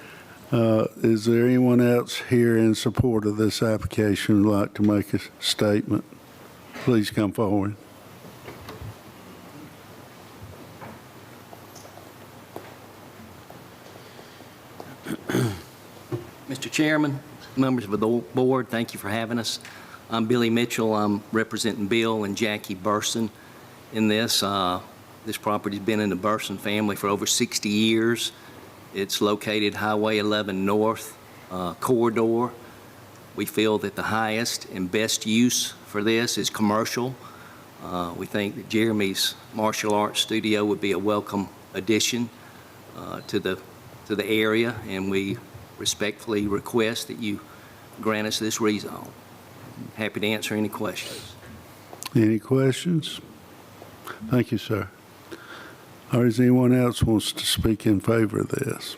Speaker 1: Is there anyone else here in support of this application who'd like to make a statement? Please come forward.
Speaker 15: Mr. Chairman, members of the board, thank you for having us. I'm Billy Mitchell. I'm representing Bill and Jackie Burson in this. This property's been in the Burson family for over 60 years. It's located Highway 11 North corridor. We feel that the highest and best use for this is commercial. We think that Jeremy's martial arts studio would be a welcome addition to the area, and we respectfully request that you grant us this rezone. Happy to answer any questions.
Speaker 1: Any questions? Thank you, sir. Or is anyone else wants to speak in favor of this?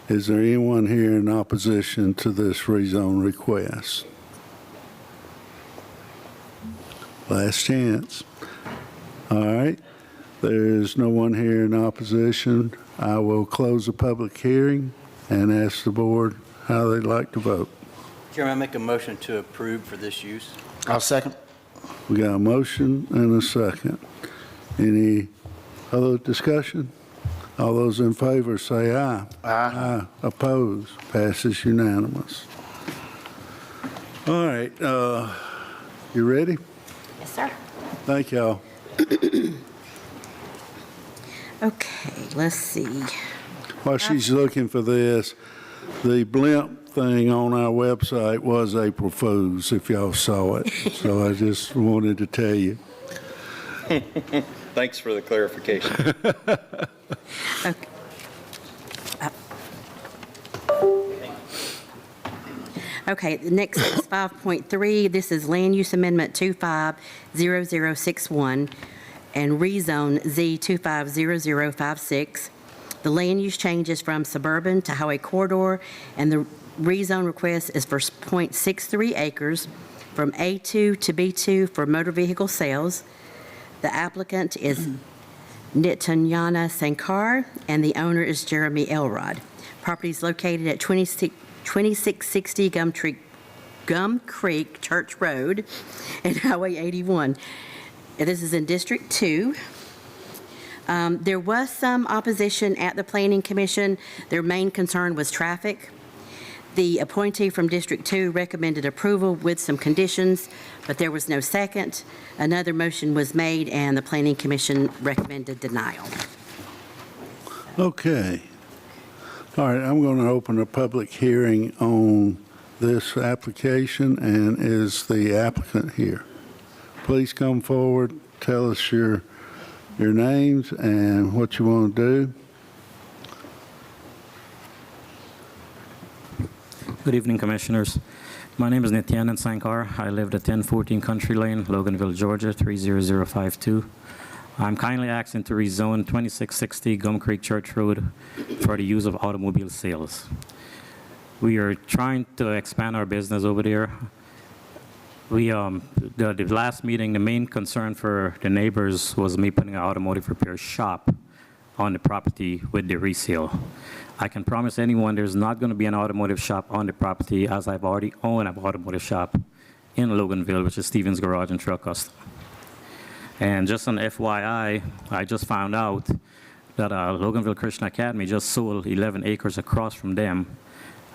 Speaker 1: Is there anyone here in opposition to this rezone request? Last chance. All right. There's no one here in opposition. I will close the public hearing and ask the board how they'd like to vote.
Speaker 3: Chairman, I make a motion to approve for this use.
Speaker 10: I'll second.
Speaker 1: We got a motion and a second. Any other discussion? All those in favor say aye.
Speaker 10: Aye.
Speaker 1: Opposed? Passes unanimous. All right, you ready?
Speaker 7: Yes, sir.
Speaker 1: Thank y'all.
Speaker 7: Okay, let's see.
Speaker 1: While she's looking for this, the blimp thing on our website was April Fool's, if y'all saw it. So I just wanted to tell you.
Speaker 4: Thanks for the clarification.
Speaker 7: Okay, the next is 5.3. This is Land Use Amendment 250061 and rezone Z250056. The land use changes from suburban to highway corridor, and the rezone request is for .63 acres from A2 to B2 for motor vehicle sales. The applicant is Nityananda Sankar, and the owner is Jeremy Elrod. Property is located at 2660 Gum Creek Church Road and Highway 81. And this is in District 2. There was some opposition at the Planning Commission. Their main concern was traffic. The appointee from District 2 recommended approval with some conditions, but there was no second. Another motion was made, and the Planning Commission recommended denial.
Speaker 1: Okay. All right, I'm going to open a public hearing on this application, and is the applicant here? Please come forward, tell us your names and what you want to do.
Speaker 16: Good evening, Commissioners. My name is Nityanand Sankar. I live at 1014 Country Lane, Loganville, Georgia, 30052. I'm kindly asking to rezone 2660 Gum Creek Church Road for the use of automobile sales. We are trying to expand our business over there. The last meeting, the main concern for the neighbors was me putting an automotive repair shop on the property with the resale. I can promise anyone there's not going to be an automotive shop on the property, as I've already owned an automotive shop in Loganville, which is Stevens Garage and Truck Custom. And just an FYI, I just found out that Loganville Christian Academy just sold 11 acres across from them,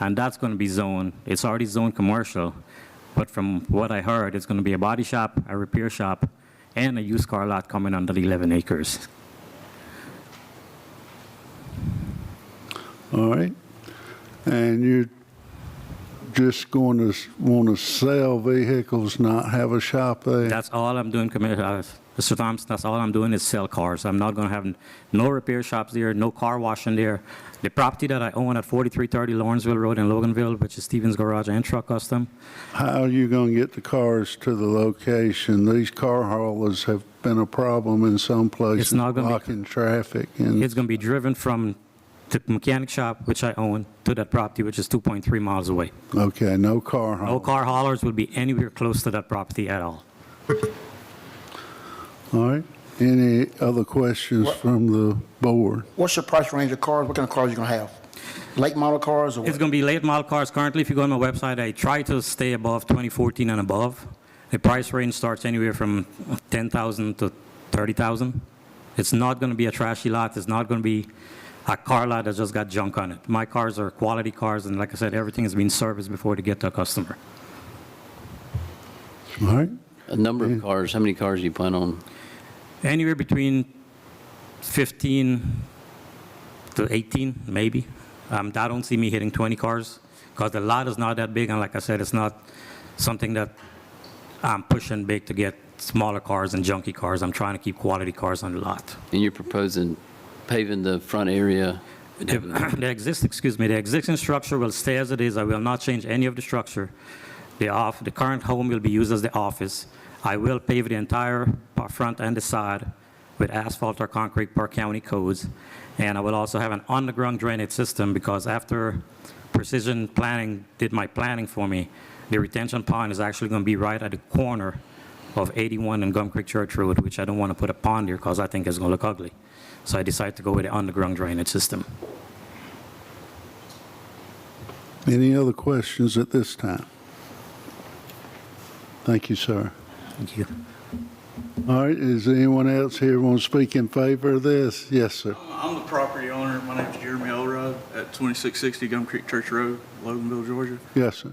Speaker 16: and that's going to be zoned. It's already zoned commercial, but from what I heard, it's going to be a body shop, a repair shop, and a used car lot coming under the 11 acres.
Speaker 1: All right. And you're just going to want to sell vehicles, not have a shop there?
Speaker 16: That's all I'm doing, Mr. Thompson. That's all I'm doing is sell cars. I'm not going to have no repair shops there, no car washing there. The property that I own at 4330 Lawrenceville Road in Loganville, which is Stevens Garage and Truck Custom.
Speaker 1: How are you going to get the cars to the location? These car haulers have been a problem in some places, blocking traffic. And
Speaker 16: it's going to be driven from the mechanic shop, which I own, to that property, which is 2.3 miles away.
Speaker 1: Okay, no car haulers.
Speaker 16: No car haulers will be anywhere close to that property at all.
Speaker 1: All right. Any other questions from the board?
Speaker 10: What's your price range of cars? What kind of cars you going to have? Late model cars or what?
Speaker 16: It's going to be late model cars. Currently, if you go on my website, I try to stay above 2014 and above. The price range starts anywhere from $10,000 to $30,000. It's not going to be a trashy lot. It's not going to be a car lot that just got junk on it. My cars are quality cars, and like I said, everything has been serviced before they get to a customer.
Speaker 1: All right.
Speaker 3: A number of cars, how many cars do you plan on?
Speaker 16: Anywhere between 15 to 18, maybe. I don't see me hitting 20 cars because the lot is not that big, and like I said, it's not something that I'm pushing big to get smaller cars and junky cars. I'm trying to keep quality cars on the lot.
Speaker 3: And you're proposing paving the front area?
Speaker 16: The existing structure will stay as it is. I will not change any of the structure. The current home will be used as the office. I will pave the entire front and the side with asphalt or concrete per county codes. And I will also have an underground drainage system because after Precision Planning did my planning for me, the retention pond is actually going to be right at the corner of 81 and Gum Creek Church Road, which I don't want to put a pond there because I think it's going to look ugly. So I decided to go with the underground drainage system.
Speaker 1: Any other questions at this time? Thank you, sir.
Speaker 16: Thank you.
Speaker 1: All right, is anyone else here want to speak in favor of this? Yes, sir.
Speaker 17: I'm the property owner. My name is Jeremy Elrod at 2660 Gum Creek Church Road, Loganville, Georgia.
Speaker 1: Yes, sir.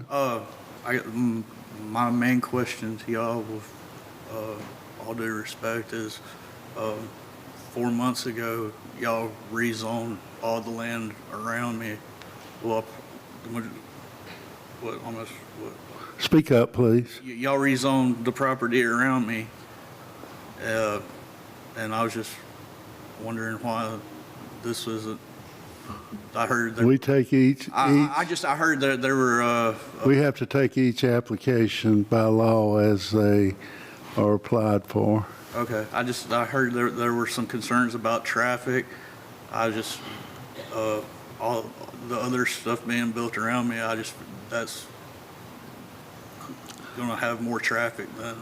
Speaker 17: My main question to y'all, with all due respect, is 4 months ago, y'all rezoned all the land around me. Well,
Speaker 1: Speak up, please.
Speaker 17: Y'all rezoned the property around me, and I was just wondering why this isn't I heard there.
Speaker 1: We take
Speaker 17: I heard that there were,
Speaker 1: we have to take each application by law as they are applied for.
Speaker 17: okay, I heard there were some concerns about traffic. All the other stuff being built around me, that's gonna have more traffic than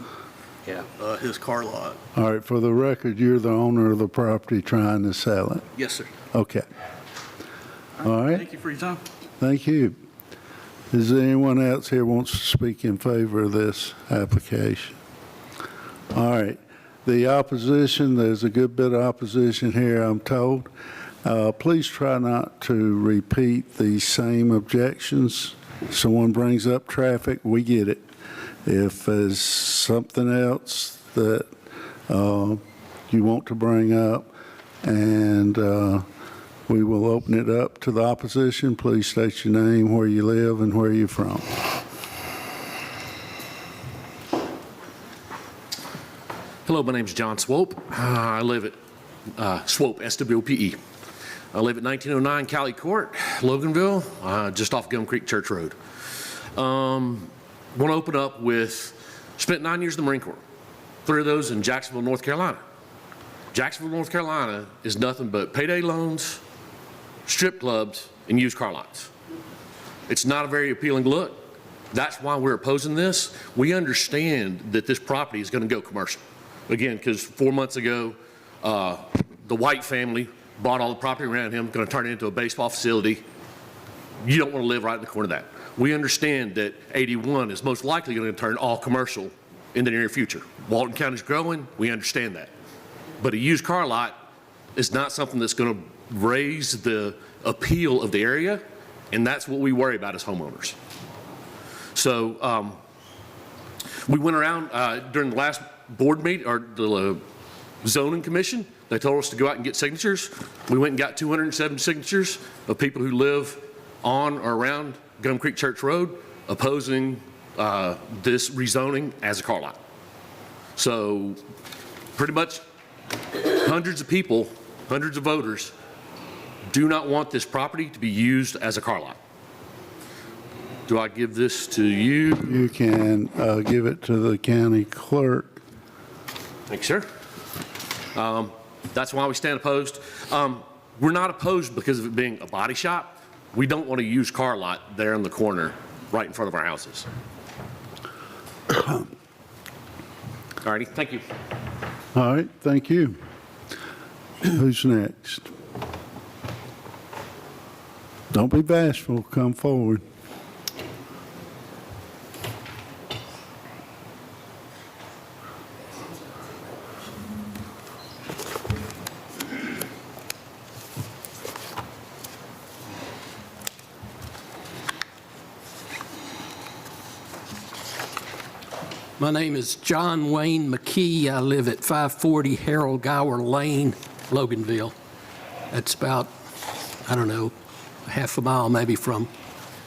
Speaker 17: his car lot.
Speaker 1: All right, for the record, you're the owner of the property trying to sell it.
Speaker 17: Yes, sir.
Speaker 1: Okay. All right.
Speaker 17: Thank you for your time.
Speaker 1: Thank you. Is there anyone else here wants to speak in favor of this application? All right. The opposition, there's a good bit of opposition here, I'm told. Please try not to repeat the same objections. Someone brings up traffic, we get it. If there's something else that you want to bring up, and we will open it up to the opposition. Please state your name, where you live, and where you're from.
Speaker 18: Hello, my name's John Swope. I live at Swope, SWOPE. I live at 1909 Cali Court, Loganville, just off Gum Creek Church Road. Want to open up with, spent 9 years in the Marine Corps, 3 of those in Jacksonville, North Carolina. Jacksonville, North Carolina is nothing but payday loans, strip clubs, and used car lots. It's not a very appealing look. That's why we're opposing this. We understand that this property is going to go commercial. Again, because 4 months ago, the White family bought all the property around him, going to turn it into a baseball facility. You don't want to live right in the corner of that. We understand that 81 is most likely going to turn all commercial in the near future. Walton County's growing, we understand that. But a used car lot is not something that's going to raise the appeal of the area, and that's what we worry about as homeowners. So we went around during the last board meeting, or the zoning commission. They told us to go out and get signatures. We went and got 207 signatures of people who live on or around Gum Creek Church Road opposing this rezoning as a car lot. So pretty much hundreds of people, hundreds of voters do not want this property to be used as a car lot. Do I give this to you?
Speaker 1: You can give it to the county clerk.
Speaker 18: Thanks, sir. That's why we stand opposed. We're not opposed because of it being a body shop. We don't want a used car lot there in the corner right in front of our houses. All righty, thank you.
Speaker 1: All right, thank you. Who's next? Don't be bashful, come forward.
Speaker 19: My name is John Wayne McKee. I live at 540 Harold Gower Lane, Loganville. That's about, I don't know, half a mile maybe from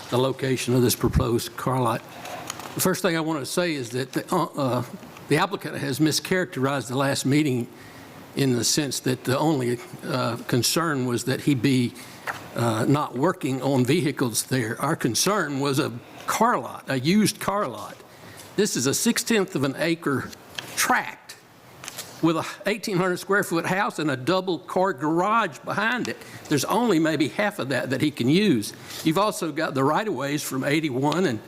Speaker 19: the location of this proposed car lot. The first thing I want to say is that the applicant has mischaracterized the last meeting in the sense that the only concern was that he be not working on vehicles there. Our concern was a car lot, a used car lot. This is a 1/16 of an acre tract with a 1,800 square foot house and a double car garage behind it. There's only maybe half of that he can use. You've also got the right-of-ways from 81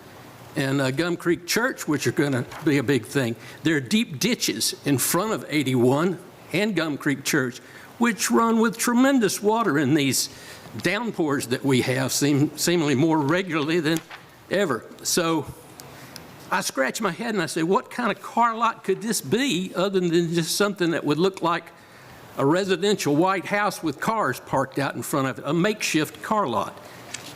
Speaker 19: and Gum Creek Church, which are going to be a big thing. There are deep ditches in front of 81 and Gum Creek Church, which run with tremendous water in these downpours that we have, seemingly more regularly than ever. So I scratch my head and I say, what kind of car lot could this be other than just something that would look like a residential white house with cars parked out in front of it, a makeshift car lot?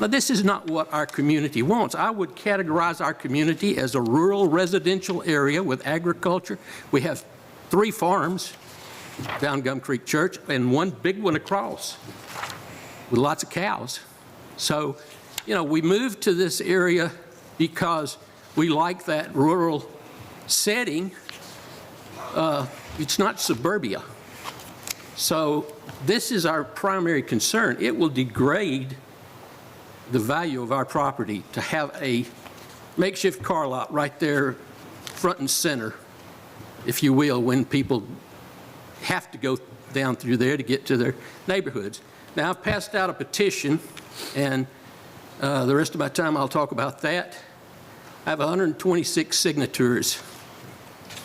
Speaker 19: Now, this is not what our community wants. I would categorize our community as a rural residential area with agriculture. We have 3 farms down Gum Creek Church and 1 big one across with lots of cows. So, we moved to this area because we like that rural setting. It's not suburbia. So this is our primary concern. It will degrade the value of our property to have a makeshift car lot right there, front and center, if you will, when people have to go down through there to get to their neighborhoods. Now, I've passed out a petition, and the rest of my time I'll talk about that. I have 126 signatures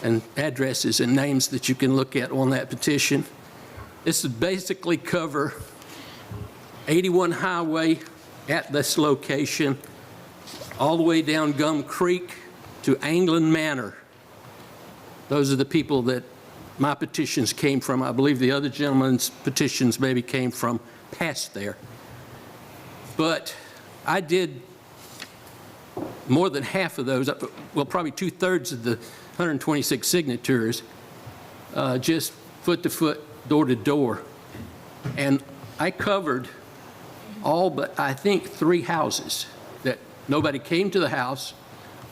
Speaker 19: and addresses and names that you can look at on that petition. This would basically cover 81 Highway at this location, all the way down Gum Creek to Anglin Manor. Those are the people that my petitions came from. I believe the other gentleman's petitions maybe came from past there. But I did more than half of those, well, probably 2/3 of the 126 signatures, just foot to foot, door to door. And I covered all but, I think, 3 houses that nobody came to the house,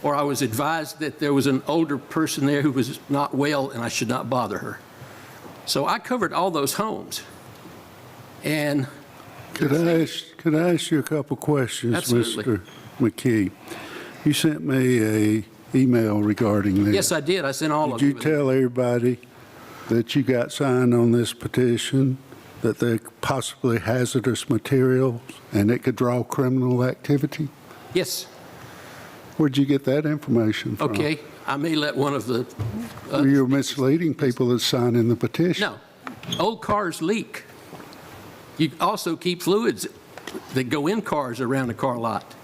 Speaker 19: or I was advised that there was an older person there who was not well and I should not bother her. So I covered all those homes. And
Speaker 1: Could I ask you a couple questions,
Speaker 19: Absolutely.
Speaker 1: Mr. McKee? You sent me a email regarding this.
Speaker 19: yes, I did. I sent all of
Speaker 1: Did you
Speaker 19: you.
Speaker 1: tell everybody that you got signed on this petition, that they're possibly hazardous materials and it could draw criminal activity?
Speaker 19: Yes.
Speaker 1: Where'd you get that information from?
Speaker 19: Okay. I may let one of the.
Speaker 1: You're misleading people that sign in the petition.
Speaker 19: No. Old cars leak. You also keep fluids that go in cars around a car lot.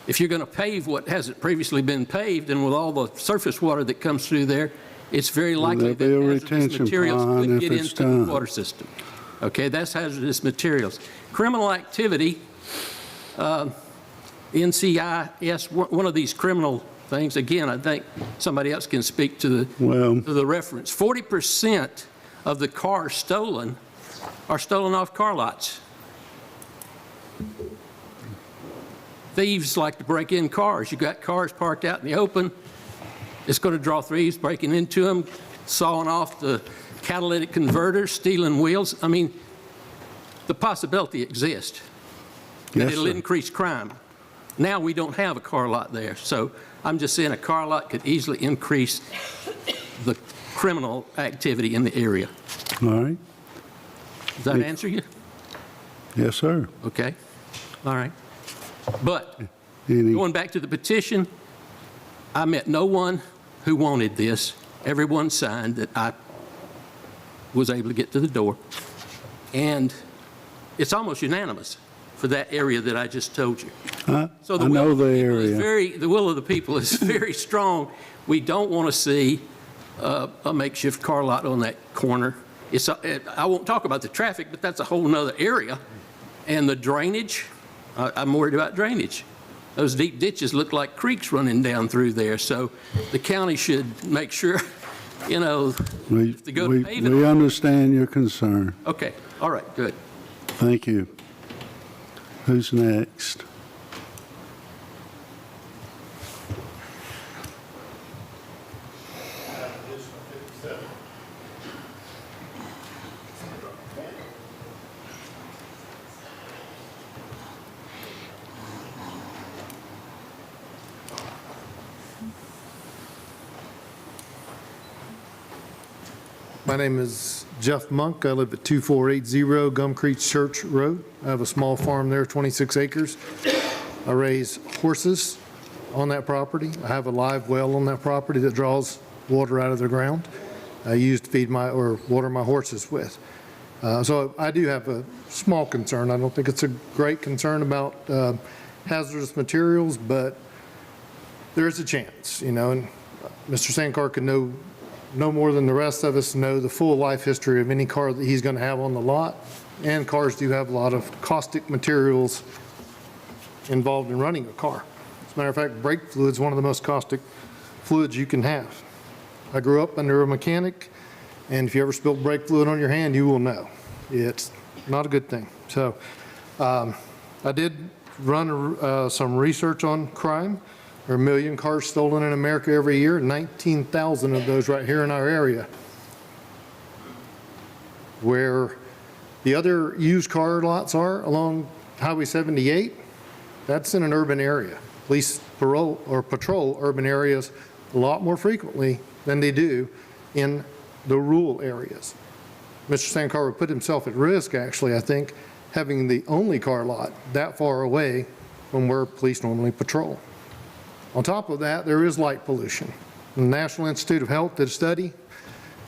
Speaker 19: If you're going to pave what hasn't previously been paved, and with all the surface water that comes through there, it's very likely that
Speaker 1: There'll be a
Speaker 19: hazardous
Speaker 1: retention
Speaker 19: materials
Speaker 1: pond
Speaker 19: could
Speaker 1: if
Speaker 19: get
Speaker 1: it's
Speaker 19: into
Speaker 1: done.
Speaker 19: the water system. Okay, that's hazardous materials. Criminal activity, NCIS, one of these criminal things, again, I think somebody else can speak to the reference. 40% of the cars stolen are stolen off car lots. Thieves like to break in cars. You got cars parked out in the open. It's going to draw thieves breaking into them, sawing off the catalytic converters, stealing wheels. I mean, the possibility exists that
Speaker 1: Yes,
Speaker 19: it'll
Speaker 1: sir.
Speaker 19: increase crime. Now we don't have a car lot there, so I'm just saying a car lot could easily increase the criminal activity in the area.
Speaker 1: All right.
Speaker 19: Does that answer you?
Speaker 1: Yes, sir.
Speaker 19: Okay. All right. But
Speaker 1: Any-
Speaker 19: going back to the petition, I met no one who wanted this. Everyone signed that I was able to get to the door. And it's almost unanimous for that area that I just told you. So
Speaker 1: I know the
Speaker 19: the will of the people is very strong. We don't want to see a makeshift car lot on that corner. I won't talk about the traffic, but that's a whole nother area. And the drainage, I'm worried about drainage. Those deep ditches look like creeks running down through there. So the county should make sure, you know, if they go to pave it.
Speaker 1: We understand your concern.
Speaker 19: Okay, all right, good.
Speaker 1: Thank you. Who's next?
Speaker 8: My name is Jeff Monk. I live at 2480 Gum Creek Church Road. I have a small farm there, 26 acres. I raise horses on that property. I have a live well on that property that draws water out of the ground. I use to feed water my horses with. So I do have a small concern. I don't think it's a great concern about hazardous materials, but there is a chance, you know, and Mr. Sandcar could know more than the rest of us know the full life history of any car that he's going to have on the lot. And cars do have a lot of caustic materials involved in running a car. As a matter of fact, brake fluid is one of the most caustic fluids you can have. I grew up under a mechanic, and if you ever spill brake fluid on your hand, you will know. It's not a good thing. So I did run some research on crime. There are 1 million cars stolen in America every year, 19,000 of those right here in our area.
Speaker 11: where the other used car lots are along Highway 78, that's in an urban area. Police patrol urban areas a lot more frequently than they do in the rural areas. Mr. Sankar would put himself at risk, actually, I think, having the only car lot that far away from where police normally patrol. On top of that, there is light pollution. The National Institute of Health did a study.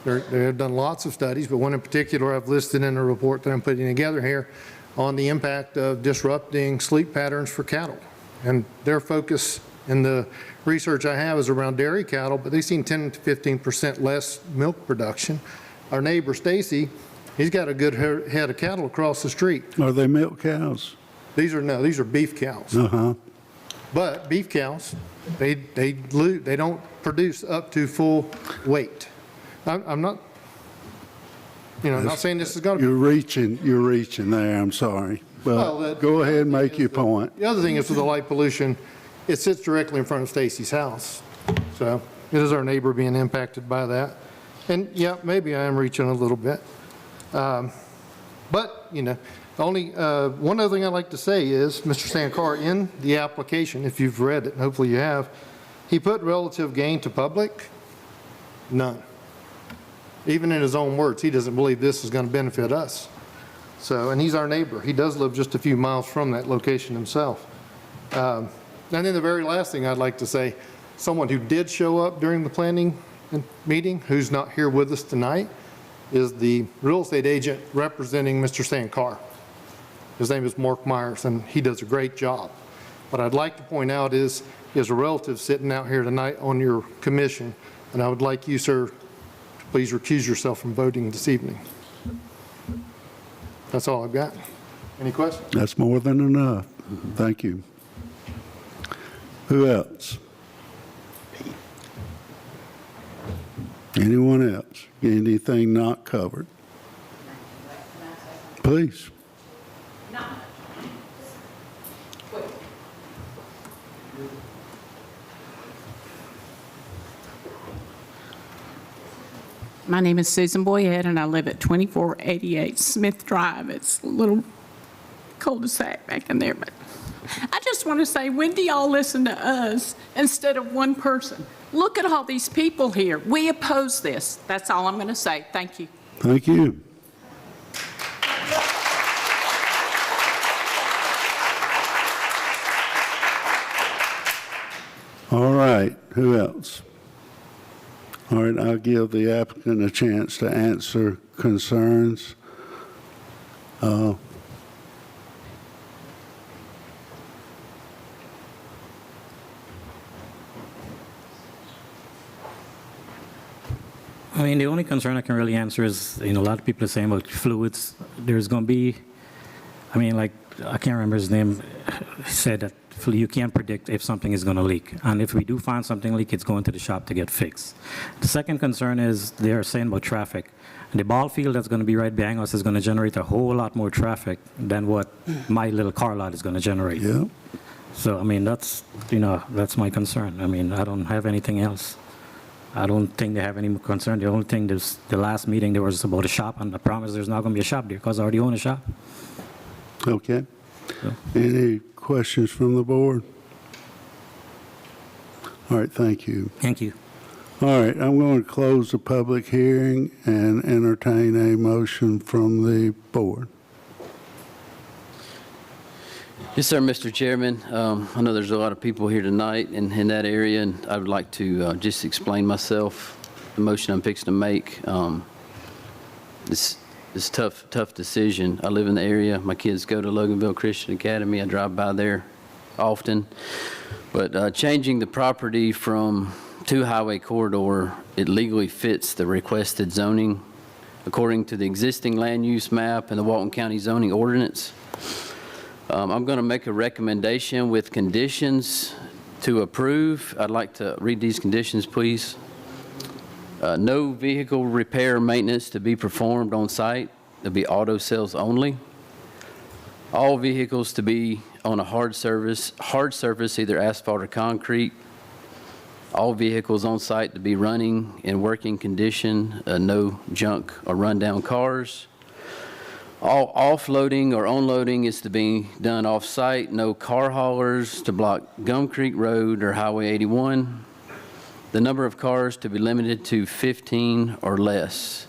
Speaker 11: They have done lots of studies, but one in particular I've listed in a report that I'm putting together here on the impact of disrupting sleep patterns for cattle. And their focus in the research I have is around dairy cattle, but they've seen 10 to 15% less milk production. Our neighbor Stacy, he's got a good head of cattle across the street.
Speaker 1: Are they milk cows?
Speaker 11: These are beef cows.
Speaker 1: Uh-huh.
Speaker 11: But beef cows, they don't produce up to full weight. I'm not, I'm not saying this is going to be.
Speaker 1: You're reaching there, I'm sorry. But go ahead and make your point.
Speaker 11: The other thing is with the light pollution, it sits directly in front of Stacy's house. So it is our neighbor being impacted by that. And yeah, maybe I am reaching a little bit. But, only one other thing I'd like to say is Mr. Sankar, in the application, if you've read it, and hopefully you have, he put relative gain to public, none. Even in his own words, he doesn't believe this is going to benefit us. So, and he's our neighbor. He does live just a few miles from that location himself. And then the very last thing I'd like to say, someone who did show up during the planning meeting, who's not here with us tonight, is the real estate agent representing Mr. Sankar. His name is Mark Myers, and he does a great job. What I'd like to point out is a relative sitting out here tonight on your commission, and I would like you, sir, to please recuse yourself from voting this evening. That's all I've got. Any questions?
Speaker 1: That's more than enough. Thank you. Who else? Anyone else? Anything not covered? Please.
Speaker 20: My name is Susan Boyette, and I live at 2488 Smith Drive. It's a little cul-de-sac back in there, but I just want to say, when do y'all listen to us instead of one person? Look at all these people here. We oppose this. That's all I'm going to say. Thank you.
Speaker 1: Thank you. All right, who else? All right, I'll give the applicant a chance to answer concerns.
Speaker 16: I mean, the only concern I can really answer is, a lot of people are saying about fluids. There's going to be, like, I can't remember his name, he said that you can't predict if something is going to leak. And if we do find something leak, it's going to the shop to get fixed. The second concern is they're saying about traffic. The ball field that's going to be right behind us is going to generate a whole lot more traffic than what my little car lot is going to generate.
Speaker 1: Yeah.
Speaker 16: So, that's, that's my concern. I don't have anything else. I don't think they have any concern. The only thing, the last meeting, there was about a shop, and I promise there's not going to be a shop there because I already own a shop.
Speaker 1: Okay. Any questions from the board? All right, thank you.
Speaker 16: Thank you.
Speaker 1: All right, I'm going to close the public hearing and entertain a motion from the board.
Speaker 3: Yes, sir, Mr. Chairman. I know there's a lot of people here tonight in that area, and I would like to just explain myself, the motion I'm fixing to make. This tough decision. I live in the area. My kids go to Loganville Christian Academy. I drive by there often. But changing the property from two-highway corridor, it legally fits the requested zoning according to the existing land use map and the Walton County zoning ordinance. I'm going to make a recommendation with conditions to approve. I'd like to read these conditions, please. No vehicle repair or maintenance to be performed on site. There'll be auto sales only. All vehicles to be on a hard surface, either asphalt or concrete. All vehicles on site to be running in working condition, no junk or rundown cars. All offloading or unloading is to be done off-site. No car haulers to block Gum Creek Road or Highway 81. The number of cars to be limited to 15 or less.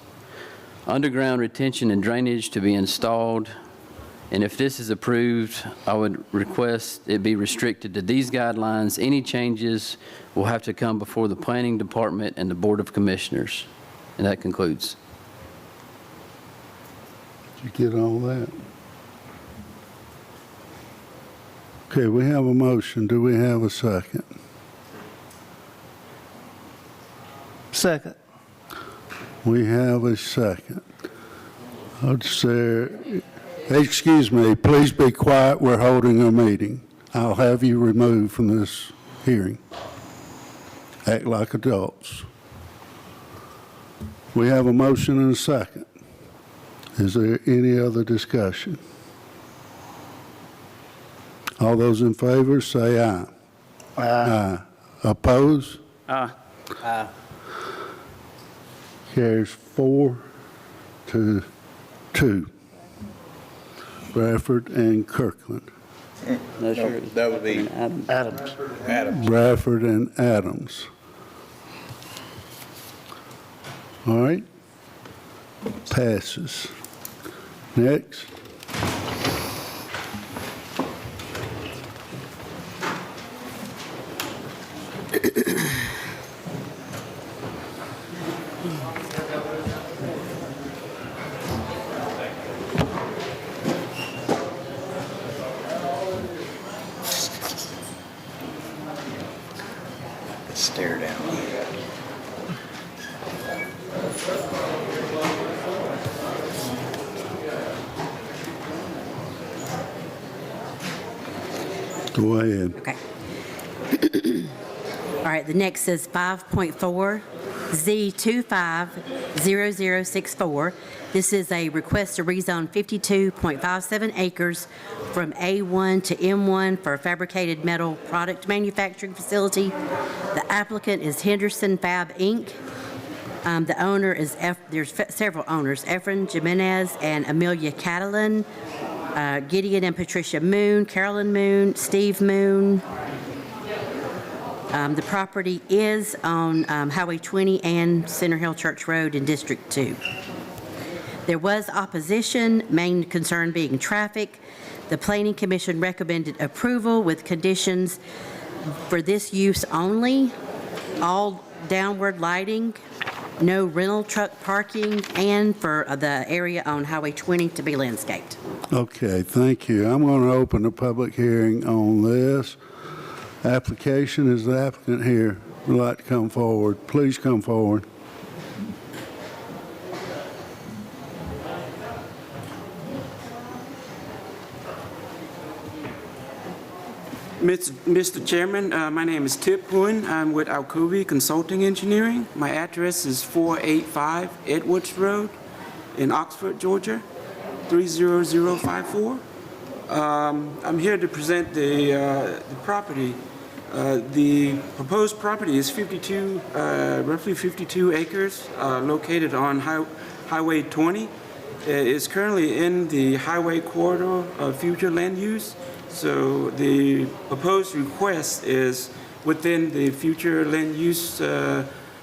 Speaker 3: Underground retention and drainage to be installed. And if this is approved, I would request it be restricted to these guidelines. Any changes will have to come before the Planning Department and the Board of Commissioners. And that concludes.
Speaker 1: Did you get all that? Okay, we have a motion. Do we have a second?
Speaker 2: Second.
Speaker 1: We have a second. Excuse me, please be quiet. We're holding a meeting. I'll have you removed from this hearing. Act like adults. We have a motion and a second. Is there any other discussion? All those in favor say aye. Aye. Oppose?
Speaker 6: Aye.
Speaker 1: Carries 4-2. Bradford and Kirkland.
Speaker 6: No, sure.
Speaker 15: That would be
Speaker 10: Adams.
Speaker 1: Bradford and Adams. All right. Passes. Next.
Speaker 15: stare down.
Speaker 1: Go ahead.
Speaker 7: Okay. All right, the next is 5.4, Z250064. This is a request to rezone 52.57 acres from A1 to M1 for a fabricated metal product manufacturing facility. The applicant is Henderson Fab, Inc. The owner is, there's several owners, Efren Jimenez and Amelia Catalan, Gideon and Patricia Moon, Carolyn Moon, Steve Moon. The property is on Highway 20 and Center Hill Church Road in District 2. There was opposition, main concern being traffic. The Planning Commission recommended approval with conditions for this use only, all downward lighting, no rental truck parking, and for the area on Highway 20 to be landscaped.
Speaker 1: Okay, thank you. I'm going to open the public hearing on this application. Is the applicant here? Would like to come forward? Please come forward.
Speaker 21: Mr. Chairman, my name is Tip Hoon. I'm with Alcovy Consulting Engineering. My address is 485 Edwards Road in Oxford, Georgia, 30054. I'm here to present the property. The proposed property is roughly 52 acres, located on Highway 20. It's currently in the highway corridor of future land use. So the proposed request is within the future land use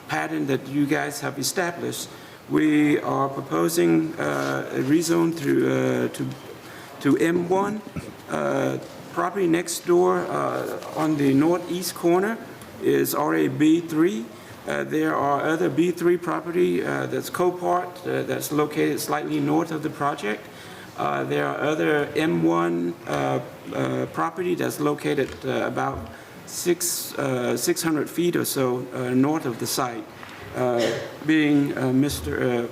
Speaker 21: pattern that you guys have established. We are proposing a rezone to M1. Property next door on the northeast corner is already B3. There are other B3 property that's Copart that's located slightly north of the project. There are other M1 property that's located about 600 feet or so north of the site, being Mr.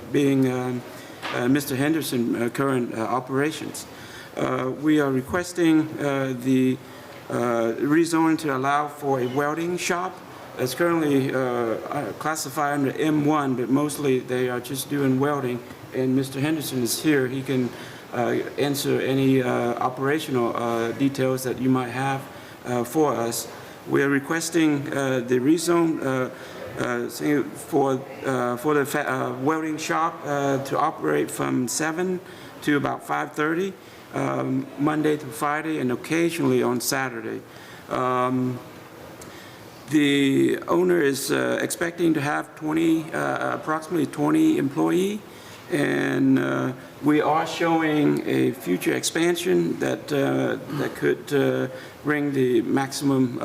Speaker 21: Henderson current operations. We are requesting the rezoning to allow for a welding shop. It's currently classified under M1, but mostly they are just doing welding. And Mr. Henderson is here. He can answer any operational details that you might have for us. We're requesting the rezone for the welding shop to operate from 7 to about 5:30, Monday through Friday, and occasionally on Saturday. The owner is expecting to have approximately 20 employees, and we are showing a future expansion that could bring the maximum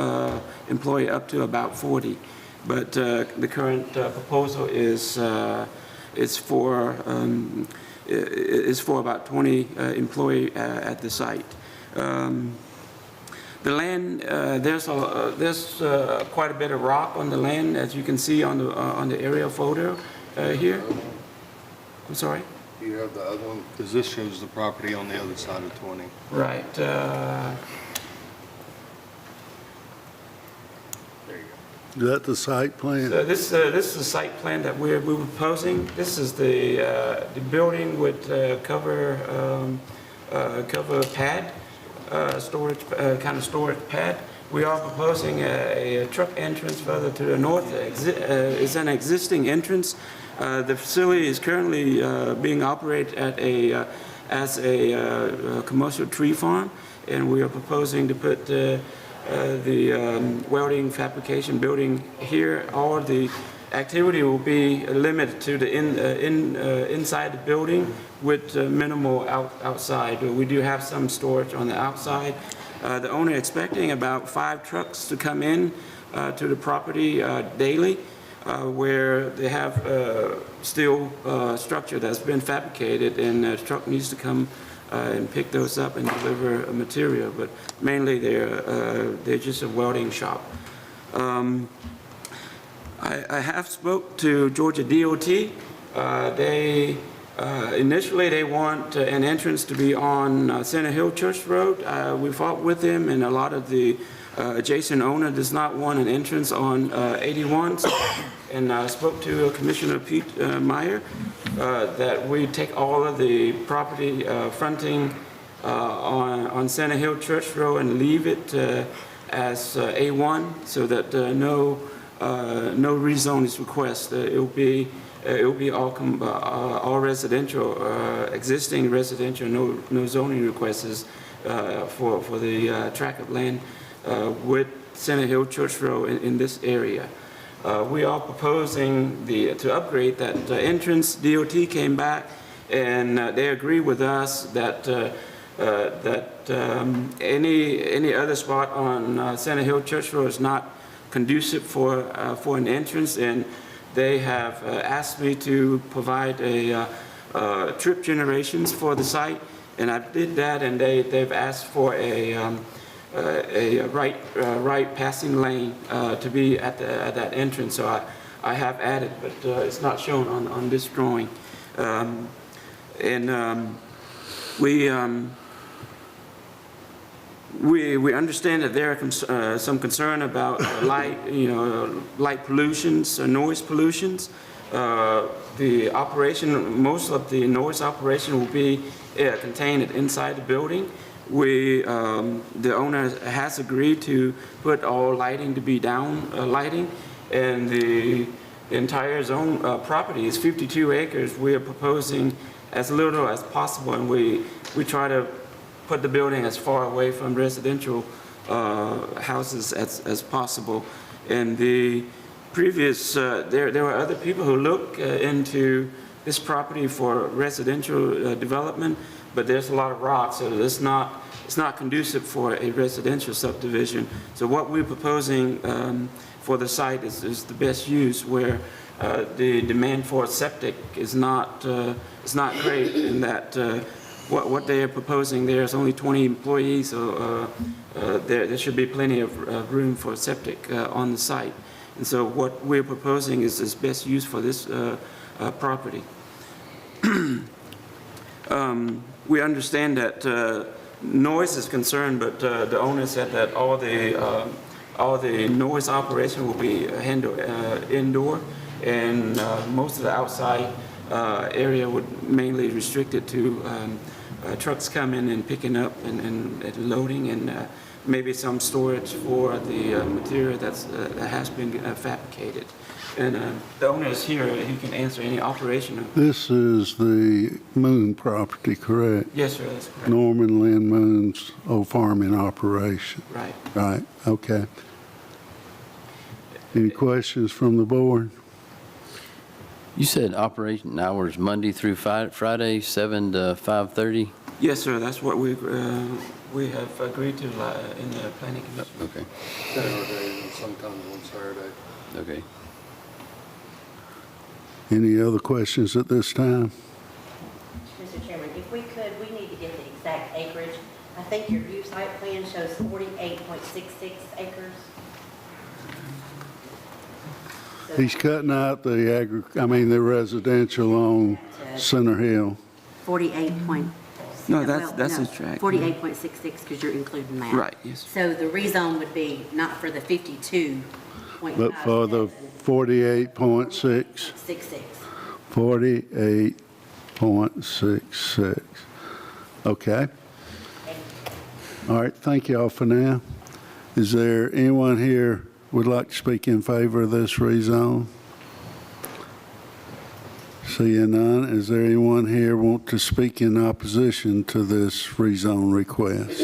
Speaker 21: employee up to about 40. But the current proposal is for about 20 employees at the site. The land, there's quite a bit of rock on the land, as you can see on the aerial photo here. I'm sorry?
Speaker 8: You have the other one, because this shows the property on the other side of 20.
Speaker 21: Right.
Speaker 1: Is that the site plan?
Speaker 21: So this is the site plan that we're proposing. This is the building would cover pad, storage, kind of storage pad. We are proposing a truck entrance further to the north. It's an existing entrance. The facility is currently being operated as a commercial tree farm, and we are proposing to put the welding fabrication building here. All of the activity will be limited to the inside the building with minimal outside. We do have some storage on the outside. The owner expecting about 5 trucks to come in to the property daily, where they have steel structure that's been fabricated, and the truck needs to come and pick those up and deliver material. But mainly they're just a welding shop. I have spoke to Georgia DOT. Initially they want an entrance to be on Center Hill Church Road. We fought with them, and a lot of the adjacent owner does not want an entrance on 81. And I spoke to Commissioner Pete Meyer that we take all of the property fronting on Center Hill Church Road and leave it as A1, so that no rezone is requested. It will be all residential, existing residential, no zoning requests for the tract of land with Center Hill Church Road in this area. We are proposing to upgrade that entrance. DOT came back and they agree with us that any other spot on Center Hill Church Road is not conducive for an entrance, and they have asked me to provide a trip generations for the site, and I did that, and they've asked for a right passing lane to be at that entrance. So I have added, but it's not shown on this drawing. We understand that there are some concern about light, light pollutions, noise pollutions. The operation, most of the noise operation will be contained inside the building. The owner has agreed to put all lighting to be down lighting, and the entire zone property is 52 acres. We are proposing as little as possible, and we try to put the building as far away from residential houses as possible. And the previous, there were other people who looked into this property for residential development, but there's a lot of rock, so it's not conducive for a residential subdivision. So what we're proposing for the site is the best use, where the demand for septic is not great, in that what they are proposing there is only 20 employees, so there should be plenty of room for septic on the site. And so what we're proposing is best use for this property. We understand that noise is concerned, but the owner said that all the noise operation will be handled indoor, and most of the outside area would mainly restricted to trucks coming and picking up and loading, and maybe some storage for the material that has been fabricated. And the owner is here, he can answer any operational.
Speaker 1: This is the Moon property, correct?
Speaker 21: Yes, sir, that's correct.
Speaker 1: Norman Lynn Moon's old farming operation.
Speaker 21: Right.
Speaker 1: Right, okay. Any questions from the board?
Speaker 3: You said operation hours Monday through Friday, 7 to 5:30?
Speaker 21: Yes, sir, that's what we have agreed to in the planning commission.
Speaker 3: Okay,
Speaker 8: Saturday and sometimes on Saturday.
Speaker 3: okay.
Speaker 1: Any other questions at this time?
Speaker 7: Mr. Chairman, if we could, we need to get the exact acreage. I think your new site plan shows 48.66 acres.
Speaker 1: He's cutting out the residential on Center Hill.
Speaker 7: 48 point.
Speaker 21: No, that's his track.
Speaker 7: 48.66, because you're including that.
Speaker 21: Right, yes.
Speaker 7: So the rezone would be not for the 52.57.
Speaker 1: But for the 48.6,
Speaker 7: 66.
Speaker 1: 48.66. Okay. All right, thank you all for now. Is there anyone here would like to speak in favor of this rezone? Seeing none, is there anyone here want to speak in opposition to this rezone request?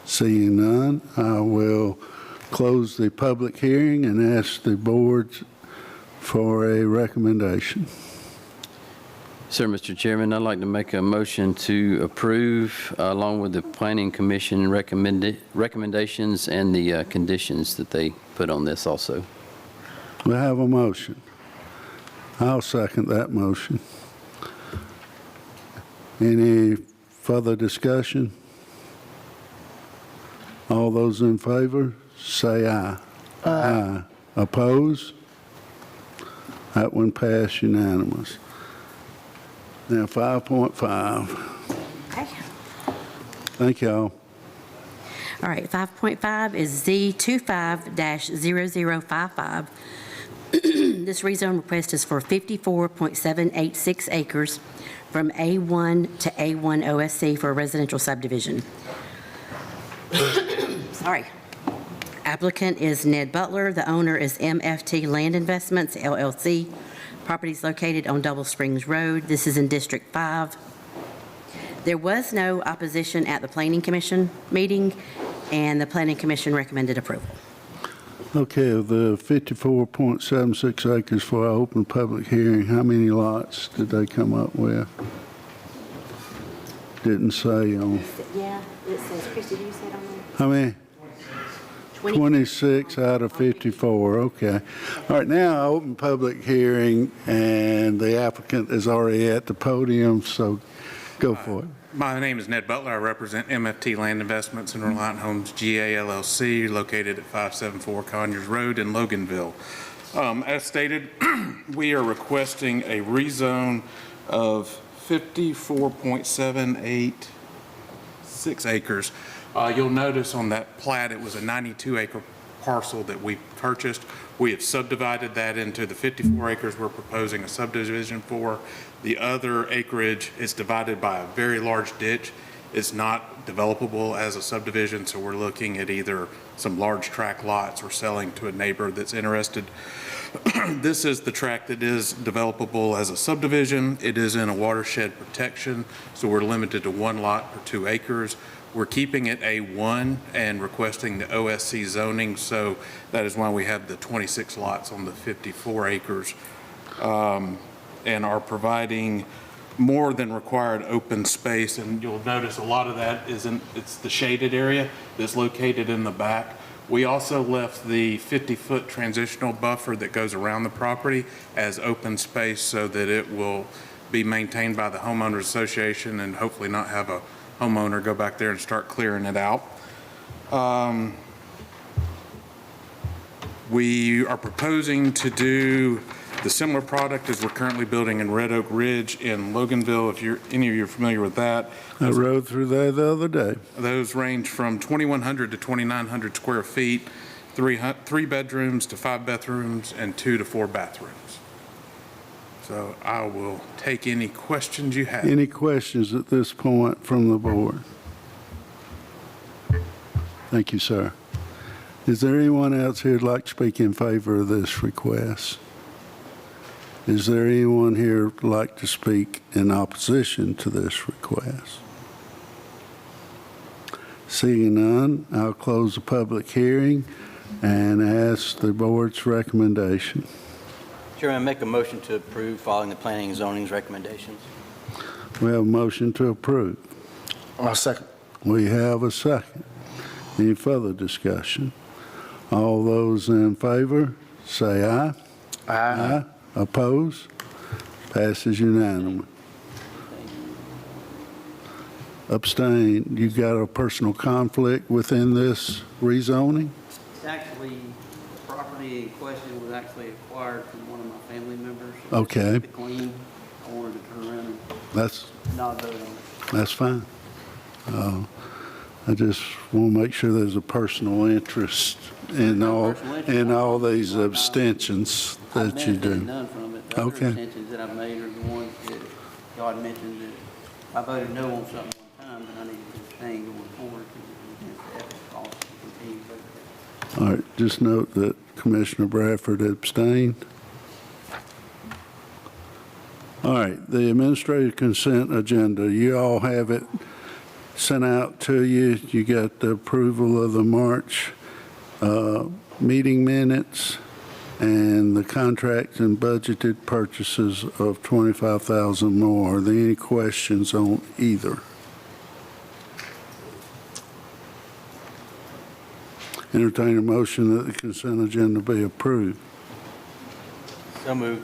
Speaker 1: Seeing none, I will close the public hearing and ask the board for a recommendation.
Speaker 3: Sir, Mr. Chairman, I'd like to make a motion to approve, along with the Planning Commission recommendations and the conditions that they put on this also.
Speaker 1: We have a motion. I'll second that motion. Any further discussion? All those in favor, say aye. Aye. Oppose? That one passed unanimous. Now, 5.5.
Speaker 7: Okay.
Speaker 1: Thank y'all.
Speaker 7: All right, 5.5 is Z25-0055. This rezone request is for 54.786 acres from A1 to A1 OSC for a residential subdivision. Sorry. Applicant is Ned Butler. The owner is MFT Land Investments, LLC. Property is located on Double Springs Road. This is in District 5. There was no opposition at the Planning Commission meeting, and the Planning Commission recommended approval.
Speaker 1: Okay, of the 54.76 acres for our open public hearing, how many lots did they come up with? Didn't say on.
Speaker 7: Yeah, it says, Christie, do you see it on there?
Speaker 1: How many? 26 out of 54, okay. All right, now open public hearing, and the applicant is already at the podium, so go for it.
Speaker 5: My name is Ned Butler. I represent MFT Land Investments and Reliant Homes GA LLC, located at 574 Conyers Road in Loganville. As stated, we are requesting a rezone of 54.786 acres. You'll notice on that plat, it was a 92-acre parcel that we purchased. We have subdivided that into the 54 acres we're proposing a subdivision for. The other acreage is divided by a very large ditch. It's not developable as a subdivision, so we're looking at either some large tract lots or selling to a neighbor that's interested. This is the tract that is developable as a subdivision. It is in a watershed protection, so we're limited to one lot per 2 acres. We're keeping it A1 and requesting the OSC zoning, so that is why we have the 26 lots on the 54 acres, and are providing more than required open space. And you'll notice a lot of that it's the shaded area that's located in the back. We also left the 50-foot transitional buffer that goes around the property as open space so that it will be maintained by the homeowners association and hopefully not have a homeowner go back there and start clearing it out. We are proposing to do the similar product as we're currently building in Red Oak Ridge in Loganville, if any of you are familiar with that.
Speaker 1: I rode through there the other day.
Speaker 5: Those range from 2,100 to 2,900 square feet, 3 bedrooms to 5 bathrooms, and 2 to 4 bathrooms. So I will take any questions you have.
Speaker 1: Any questions at this point from the board? Thank you, sir. Is there anyone else here who'd like to speak in favor of this request? Is there anyone here who'd like to speak in opposition to this request? Seeing none, I'll close the public hearing and ask the board's recommendation.
Speaker 6: Chairman, make a motion to approve following the planning and zoning's recommendations.
Speaker 1: We have a motion to approve.
Speaker 10: I'll second.
Speaker 1: We have a second. Any further discussion? All those in favor, say aye. Aye. Oppose? Passes unanimous. Abstain. You got a personal conflict within this rezoning?
Speaker 6: It's actually, the property in question was actually acquired from one of my family members.
Speaker 1: Okay.
Speaker 6: Keep it clean. I wanted to turn around and
Speaker 1: That's
Speaker 6: not vote on it.
Speaker 1: That's fine. I just want to make sure there's a personal interest in all these abstentions that you
Speaker 6: I've benefited
Speaker 1: do.
Speaker 6: none from it. The other
Speaker 1: Okay.
Speaker 6: abstentions that I've made are the ones that y'all had mentioned that I voted no on something one time, but I needed to abstain going forward because it was against the ethics policy to continue to vote.
Speaker 1: All right, just note that Commissioner Bradford abstained. All right, the administrative consent agenda, you all have it sent out to you. You got the approval of the March meeting minutes and the contract and budgeted purchases of $25,000 more. Are there any questions on either? Entertain a motion that the consent agenda be approved.
Speaker 6: So moved.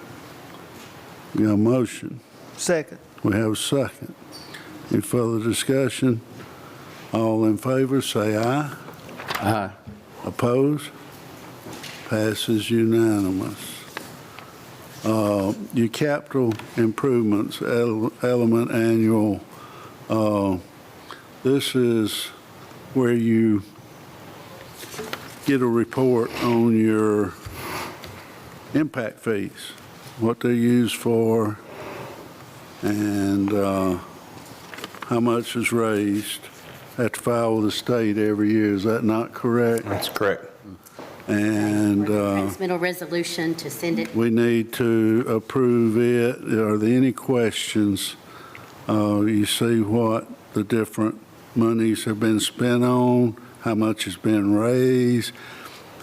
Speaker 1: We have a motion.
Speaker 2: Second.
Speaker 1: We have a second. Any further discussion? All in favor, say aye.
Speaker 3: Aye.
Speaker 1: Opposed? Passes unanimous. Your capital improvements element annual, this is where you get a report on your impact fees, what they're used for, and how much is raised. Have to file with the state every year, is that not correct?
Speaker 4: That's correct.
Speaker 1: And
Speaker 7: Transmittal resolution to send it.
Speaker 1: we need to approve it. Are there any questions? You see what the different monies have been spent on, how much has been raised.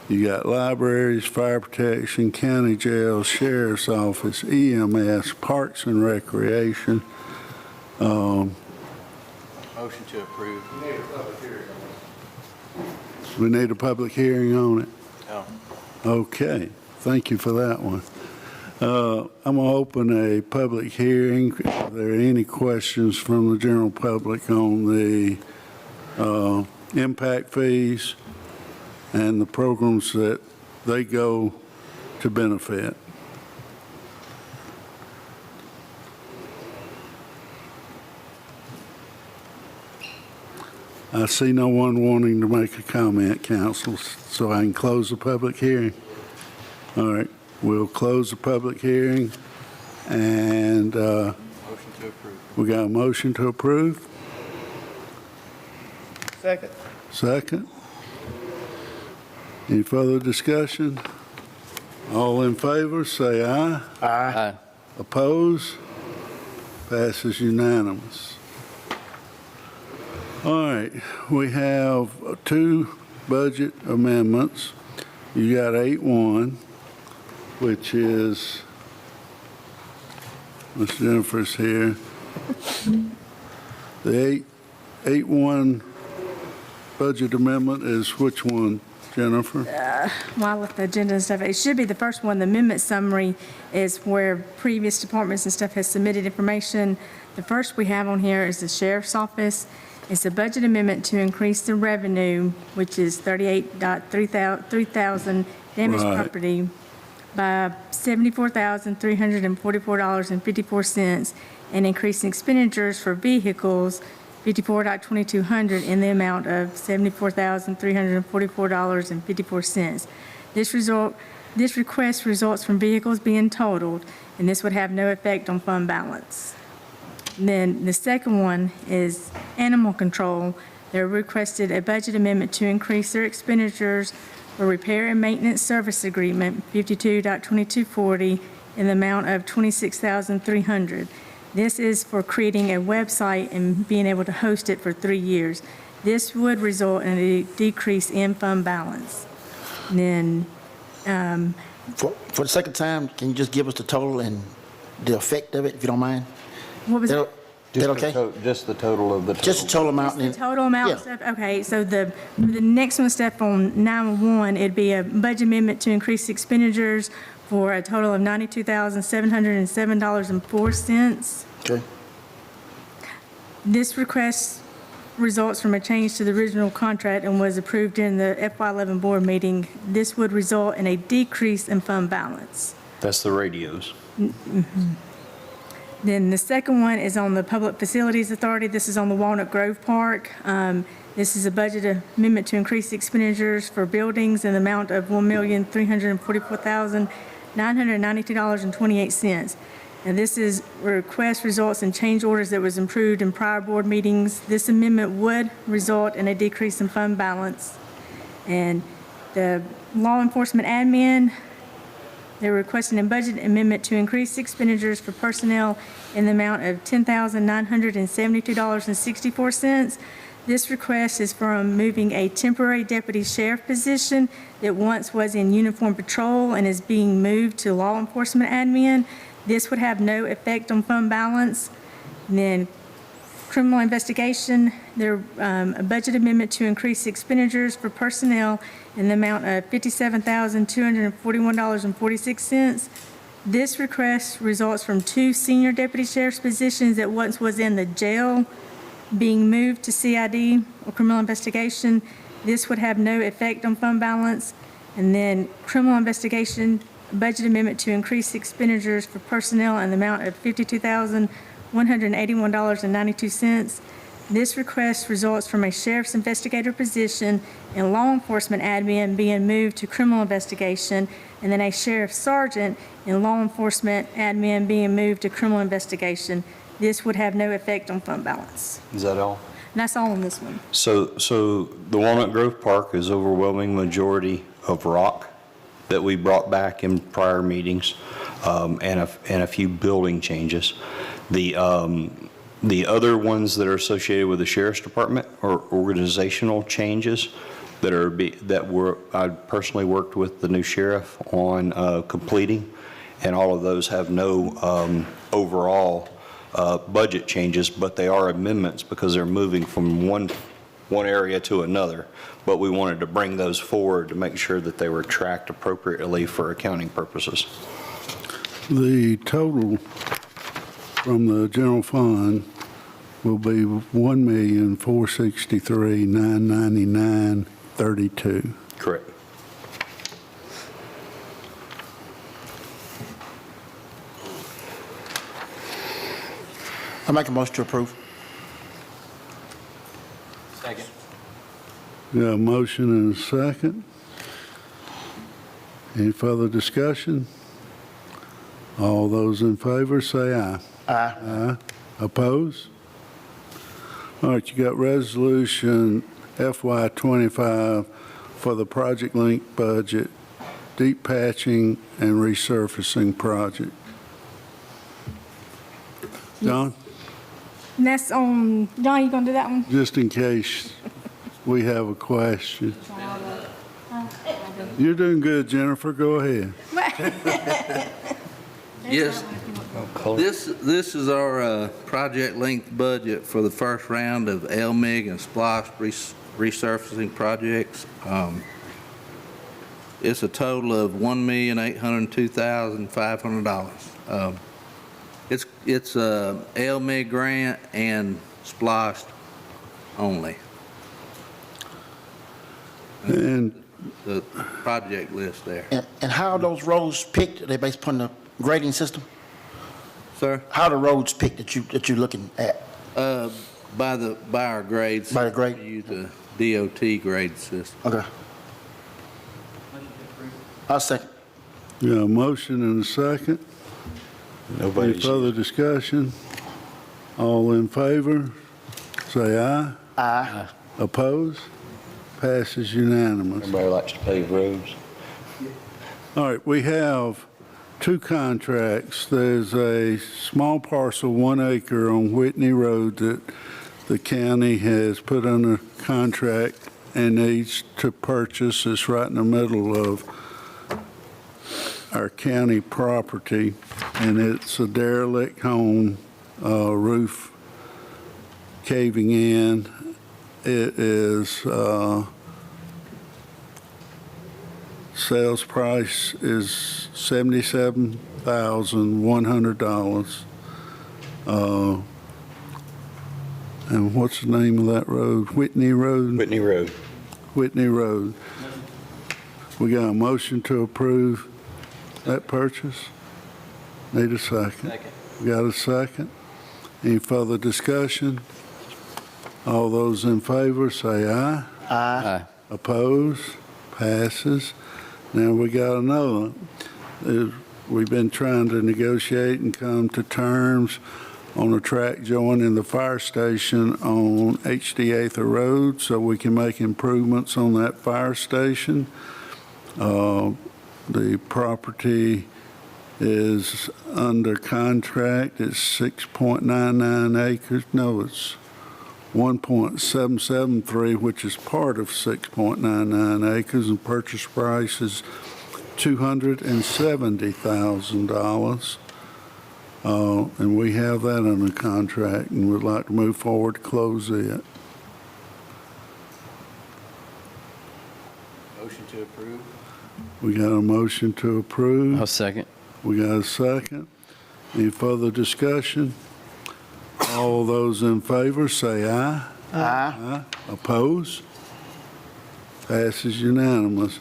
Speaker 1: You got libraries, fire protection, county jail, sheriff's office, EMS, parks and recreation.
Speaker 6: Motion to approve.
Speaker 1: We need a public hearing on it.
Speaker 6: Oh.
Speaker 1: Okay, thank you for that one. I'm going to open a public hearing. Are there any questions from the general public on the impact fees and the programs that they go to benefit? I see no one wanting to make a comment, council, so I can close the public hearing. All right, we'll close the public hearing, and
Speaker 6: Motion to approve.
Speaker 1: we got a motion to approve.
Speaker 2: Second.
Speaker 1: Second. Any further discussion? All in favor, say aye.
Speaker 3: Aye.
Speaker 1: Oppose? Passes unanimous. All right, we have two budget amendments. You got 8-1, which is, Ms. Jennifer's here. The 8-1 budget amendment is which one, Jennifer?
Speaker 12: While with the agenda and stuff, it should be the first one. The amendment summary is where previous departments and stuff has submitted information. The first we have on here is the sheriff's office. It's a budget amendment to increase the revenue, which is 38,300 damaged
Speaker 1: Right.
Speaker 12: property, by $74,344.54, and increasing expenditures for vehicles, 54.2200, in the amount of $74,344.54. This request results from vehicles being totaled, and this would have no effect on fund balance. And then the second one is animal control. They requested a budget amendment to increase their expenditures for repair and maintenance service agreement 52.2240 in the amount of $26,300. This is for creating a website and being able to host it for 3 years. This would result in a decrease in fund balance. And then,
Speaker 10: For the second time, can you just give us the total and the effect of it, if you don't mind?
Speaker 12: what was
Speaker 10: That okay?
Speaker 4: Just the total of the
Speaker 10: Just the total amount.
Speaker 12: the
Speaker 10: and-
Speaker 12: total amount of
Speaker 10: Yeah.
Speaker 12: stuff? Okay, so the next one step on 911, it'd be a budget amendment to increase expenditures for a total of $92,707.04.
Speaker 10: Okay.
Speaker 12: This request results from a change to the original contract and was approved during the FY11 board meeting. This would result in a decrease in fund balance.
Speaker 4: That's the radios.
Speaker 12: Then the second one is on the Public Facilities Authority. This is on the Walnut Grove Park. This is a budget amendment to increase expenditures for buildings in the amount of $1,344,992.28. And this is request results in change orders that was approved in prior board meetings. This amendment would result in a decrease in fund balance. And the law enforcement admin, they're requesting a budget amendment to increase expenditures for personnel in the amount of $10,972.64. This request is from moving a temporary deputy sheriff position that once was in uniform patrol and is being moved to law enforcement admin. This would have no effect on fund balance. And then criminal investigation, there, a budget amendment to increase expenditures for personnel in the amount of $57,241.46. This request results from 2 senior deputy sheriff's positions that once was in the jail being moved to CID or criminal investigation. This would have no effect on fund balance. And then criminal investigation, budget amendment to increase expenditures for personnel in the amount of $52,181.92. This request results from a sheriff's investigator position and law enforcement admin being moved to criminal investigation, and then a sheriff's sergeant and law enforcement admin being moved to criminal investigation. This would have no effect on fund balance.
Speaker 4: Is that all?
Speaker 12: And that's all on this one.
Speaker 4: So the Walnut Grove Park is overwhelming majority of rock that we brought back in prior meetings, and a few building changes. The other ones that are associated with the Sheriff's Department are organizational changes that I personally worked with the new sheriff on completing, and all of those have no overall budget changes, but they are amendments because they're moving from one area to another. But we wanted to bring those forward to make sure that they were tracked appropriately for accounting purposes.
Speaker 1: The total from the general fund will be $1,463,999.32.
Speaker 4: Correct.
Speaker 10: I make a motion to approve.
Speaker 15: Second.
Speaker 1: We got a motion and a second. Any further discussion? All those in favor say aye.
Speaker 10: Aye.
Speaker 1: Aye. Oppose? All right, you got resolution FY25 for the Project Link budget, deep patching and resurfacing project. John?
Speaker 12: And that's on, Don, you gonna do that one?
Speaker 1: Just in case we have a question. You're doing good, Jennifer. Go ahead.
Speaker 13: Yes, this is our project length budget for the first round of LMIG and SPLOST resurfacing projects. It's a total of $1,802,500. It's a LMIG grant and SPLOST only.
Speaker 1: And
Speaker 13: the project list there.
Speaker 10: And how are those roads picked? Are they based upon the grading system?
Speaker 13: Sir?
Speaker 10: How are the roads picked that you're looking at?
Speaker 13: By our grades.
Speaker 10: By the grade?
Speaker 13: We use a DOT grade system.
Speaker 10: Okay. I'll second.
Speaker 1: Yeah, a motion and a second.
Speaker 4: Nobody.
Speaker 1: Any further discussion? All in favor, say aye.
Speaker 10: Aye.
Speaker 1: Opposed? Passes unanimous.
Speaker 4: Everybody likes to pave roads.
Speaker 1: All right, we have two contracts. There's a small parcel, 1 acre on Whitney Road that the county has put under contract and needs to purchase. It's right in the middle of our county property, and it's a derelict home, roof caving in. It is, sales price is $77,100. And what's the name of that road? Whitney Road?
Speaker 4: Whitney Road.
Speaker 1: Whitney Road. We got a motion to approve that purchase? Need a second?
Speaker 15: Second.
Speaker 1: We got a second? Any further discussion? All those in favor say aye.
Speaker 3: Aye.
Speaker 1: Opposed? Passes. Now we got another. We've been trying to negotiate and come to terms on a track joining the fire station on HD Ather Road so we can make improvements on that fire station. The property is under contract. It's 6.99 acres. No, it's 1.773, which is part of 6.99 acres, and purchase price is $270,000. And we have that under contract, and we'd like to move forward to close it.
Speaker 15: Motion to approve.
Speaker 1: We got a motion to approve.
Speaker 3: I'll second.
Speaker 1: We got a second. Any further discussion? All those in favor say aye.
Speaker 10: Aye.
Speaker 1: Oppose? Passes unanimous.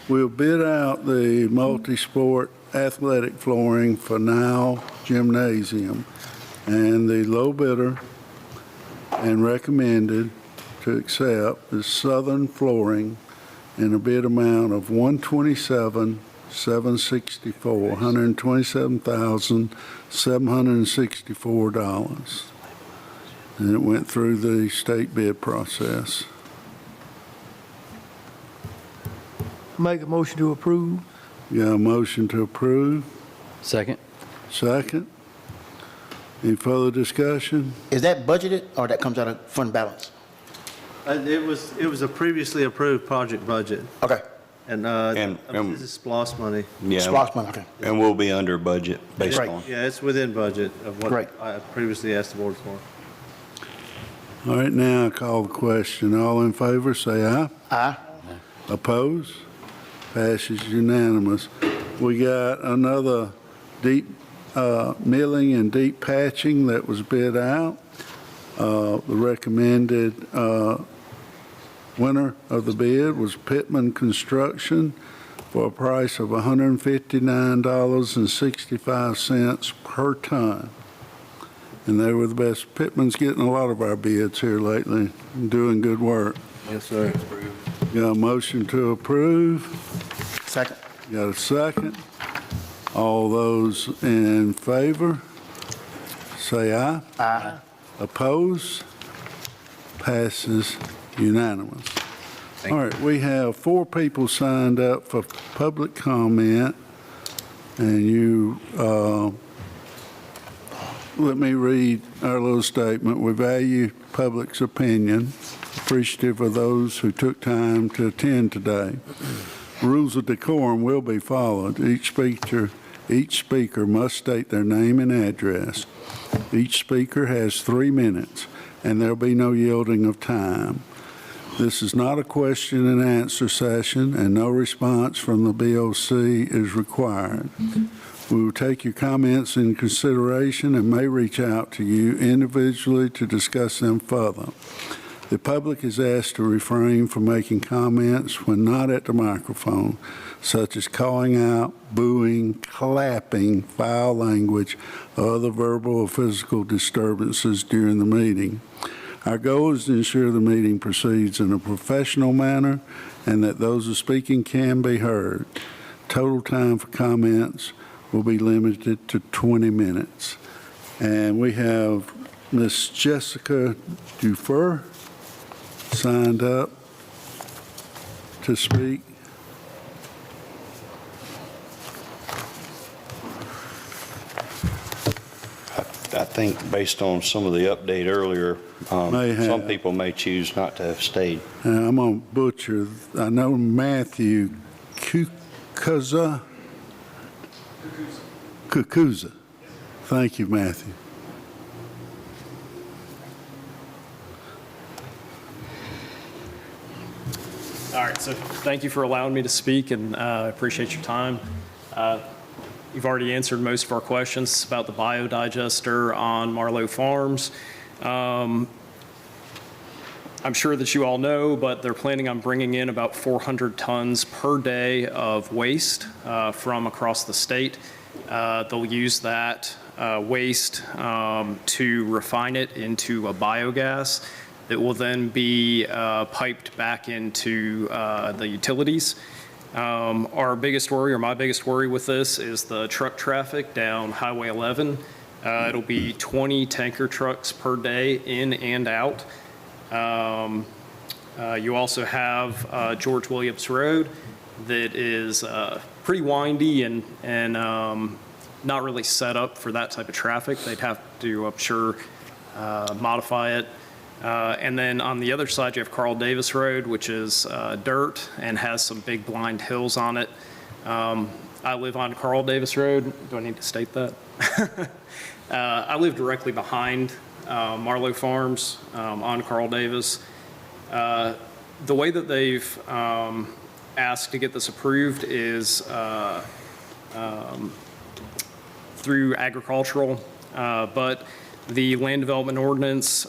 Speaker 1: We'll bid out the multi-sport athletic flooring for Now Gymnasium, and the low bidder and recommended to accept is Southern Flooring in a bid amount of $127,764, $127,764. And it went through the state bid process.
Speaker 2: Make a motion to approve.
Speaker 1: Got a motion to approve?
Speaker 3: Second.
Speaker 1: Second. Any further discussion?
Speaker 10: Is that budgeted or that comes out of fund balance?
Speaker 9: It was a previously approved project budget,
Speaker 10: Okay.
Speaker 9: and this is SPOS money.
Speaker 4: Yeah.
Speaker 10: SPOS money, okay.
Speaker 4: And we'll be under budget based
Speaker 10: Great.
Speaker 4: on.
Speaker 9: Yeah, it's within budget of what
Speaker 10: Great.
Speaker 9: I previously asked the board for.
Speaker 1: All right, now I call the question. All in favor, say aye.
Speaker 10: Aye.
Speaker 1: Oppose? Passes unanimous. We got another deep milling and deep patching that was bid out. The recommended winner of the bid was Pittman Construction for a price of $159.65 per ton. And they were the best. Pittman's getting a lot of our bids here lately, doing good work.
Speaker 9: Yes, sir.
Speaker 1: Got a motion to approve?
Speaker 10: Second.
Speaker 1: Got a second? All those in favor, say aye.
Speaker 10: Aye.
Speaker 1: Oppose? Passes unanimous. All right, we have 4 people signed up for public comment, and you, let me read our little statement. We value public's opinion, appreciative of those who took time to attend today. Rules of decorum will be followed. Each speaker must state their name and address. Each speaker has 3 minutes, and there'll be no yielding of time. This is not a question and answer session, and no response from the BOC is required. We will take your comments into consideration and may reach out to you individually to discuss them further. The public is asked to refrain from making comments when not at the microphone, such as calling out, booing, clapping, foul language, or other verbal or physical disturbances during the meeting. Our goal is to ensure the meeting proceeds in a professional manner and that those who are speaking can be heard. Total time for comments will be limited to 20 minutes. And we have Miss Jessica Dufour signed up to speak?
Speaker 4: I think based on some of the update earlier,
Speaker 1: May have.
Speaker 4: some people may choose not to have stayed.
Speaker 1: I'm going to butcher. I know Matthew Kukuza. Kukuza. Thank you, Matthew.
Speaker 14: All right, so thank you for allowing me to speak, and I appreciate your time. You've already answered most of our questions about the biodigester on Marlowe Farms. I'm sure that you all know, but they're planning on bringing in about 400 tons per day of waste from across the state. They'll use that waste to refine it into a biogas that will then be piped back into the utilities. Our biggest worry, or my biggest worry with this, is the truck traffic down Highway 11. It'll be 20 tanker trucks per day in and out. You also have George Williams Road that is pretty windy and not really set up for that type of traffic. They'd have to, I'm sure, modify it. And then on the other side, you have Carl Davis Road, which is dirt and has some big blind hills on it. I live on Carl Davis Road. Do I need to state that? I live directly behind Marlowe Farms on Carl Davis. The way that they've asked to get this approved is through agricultural, but the land development ordinance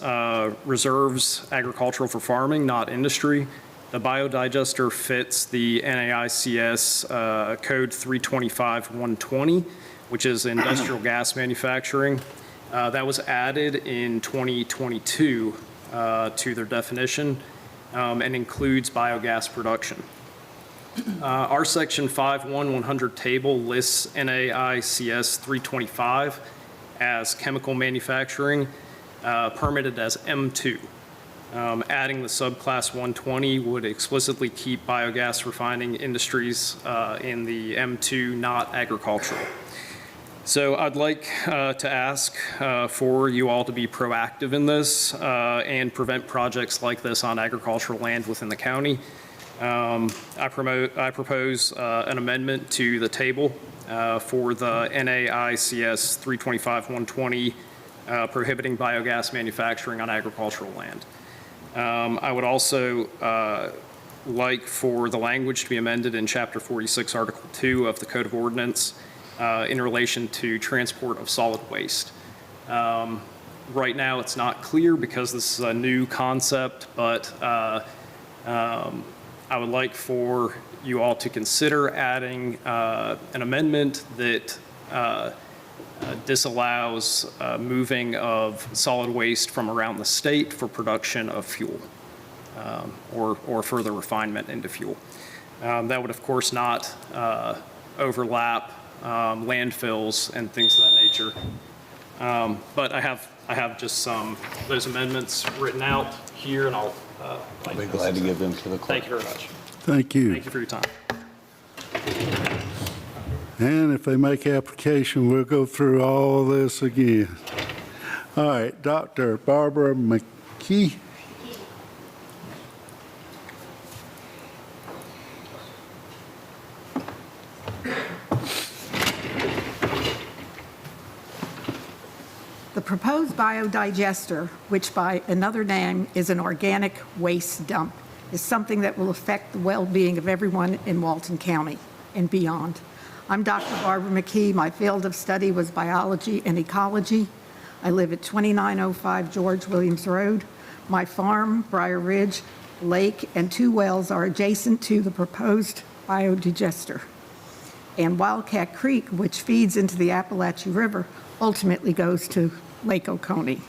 Speaker 14: reserves agricultural for farming, not industry. The biodigester fits the NAICS code 325-120, which is industrial gas manufacturing. That was added in 2022 to their definition and includes biogas production. Our section 5.1.100 table lists NAICS 325 as chemical manufacturing, permitted as M2. Adding the subclass 120 would explicitly keep biogas refining industries in the M2, not agricultural. So I'd like to ask for you all to be proactive in this and prevent projects like this on agricultural land within the county. I propose an amendment to the table for the NAICS 325-120 prohibiting biogas manufacturing on agricultural land. I would also like for the language to be amended in Chapter 46, Article 2 of the Code of Ordinance in relation to transport of solid waste. Right now, it's not clear because this is a new concept, but I would like for you all to consider adding an amendment that disallows moving of solid waste from around the state for production of fuel or further refinement into fuel. That would, of course, not overlap landfills and things of that nature. But I have just some of those amendments written out here, and I'll
Speaker 4: be glad to give them to the clerk.
Speaker 14: Thank you very much.
Speaker 1: Thank you.
Speaker 14: Thank you for your time.
Speaker 1: And if they make application, we'll go through all this again. All right, Dr. Barbara McKee.
Speaker 22: The proposed biodigester, which by another name is an organic waste dump, is something that will affect the well-being of everyone in Walton County and beyond. I'm Dr. Barbara McKee. My field of study was biology and ecology. I live at 2905 George Williams Road. My farm, Briar Ridge, lake, and 2 wells are adjacent to the proposed biodigester. And Wildcat Creek, which feeds into the Appalachia River, ultimately goes to Lake Oconee.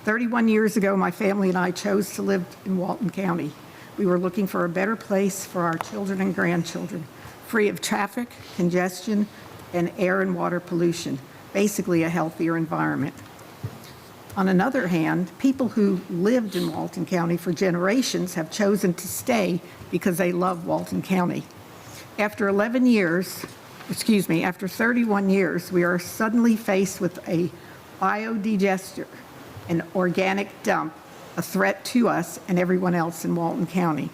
Speaker 22: 31 years ago, my family and I chose to live in Walton County. We were looking for a better place for our children and grandchildren, free of traffic, congestion, and air and water pollution, basically a healthier environment. On another hand, people who lived in Walton County for generations have chosen to stay because they love Walton County. After 31 years, we are suddenly faced with a biodigester, an organic dump, a threat to us and everyone else in Walton County.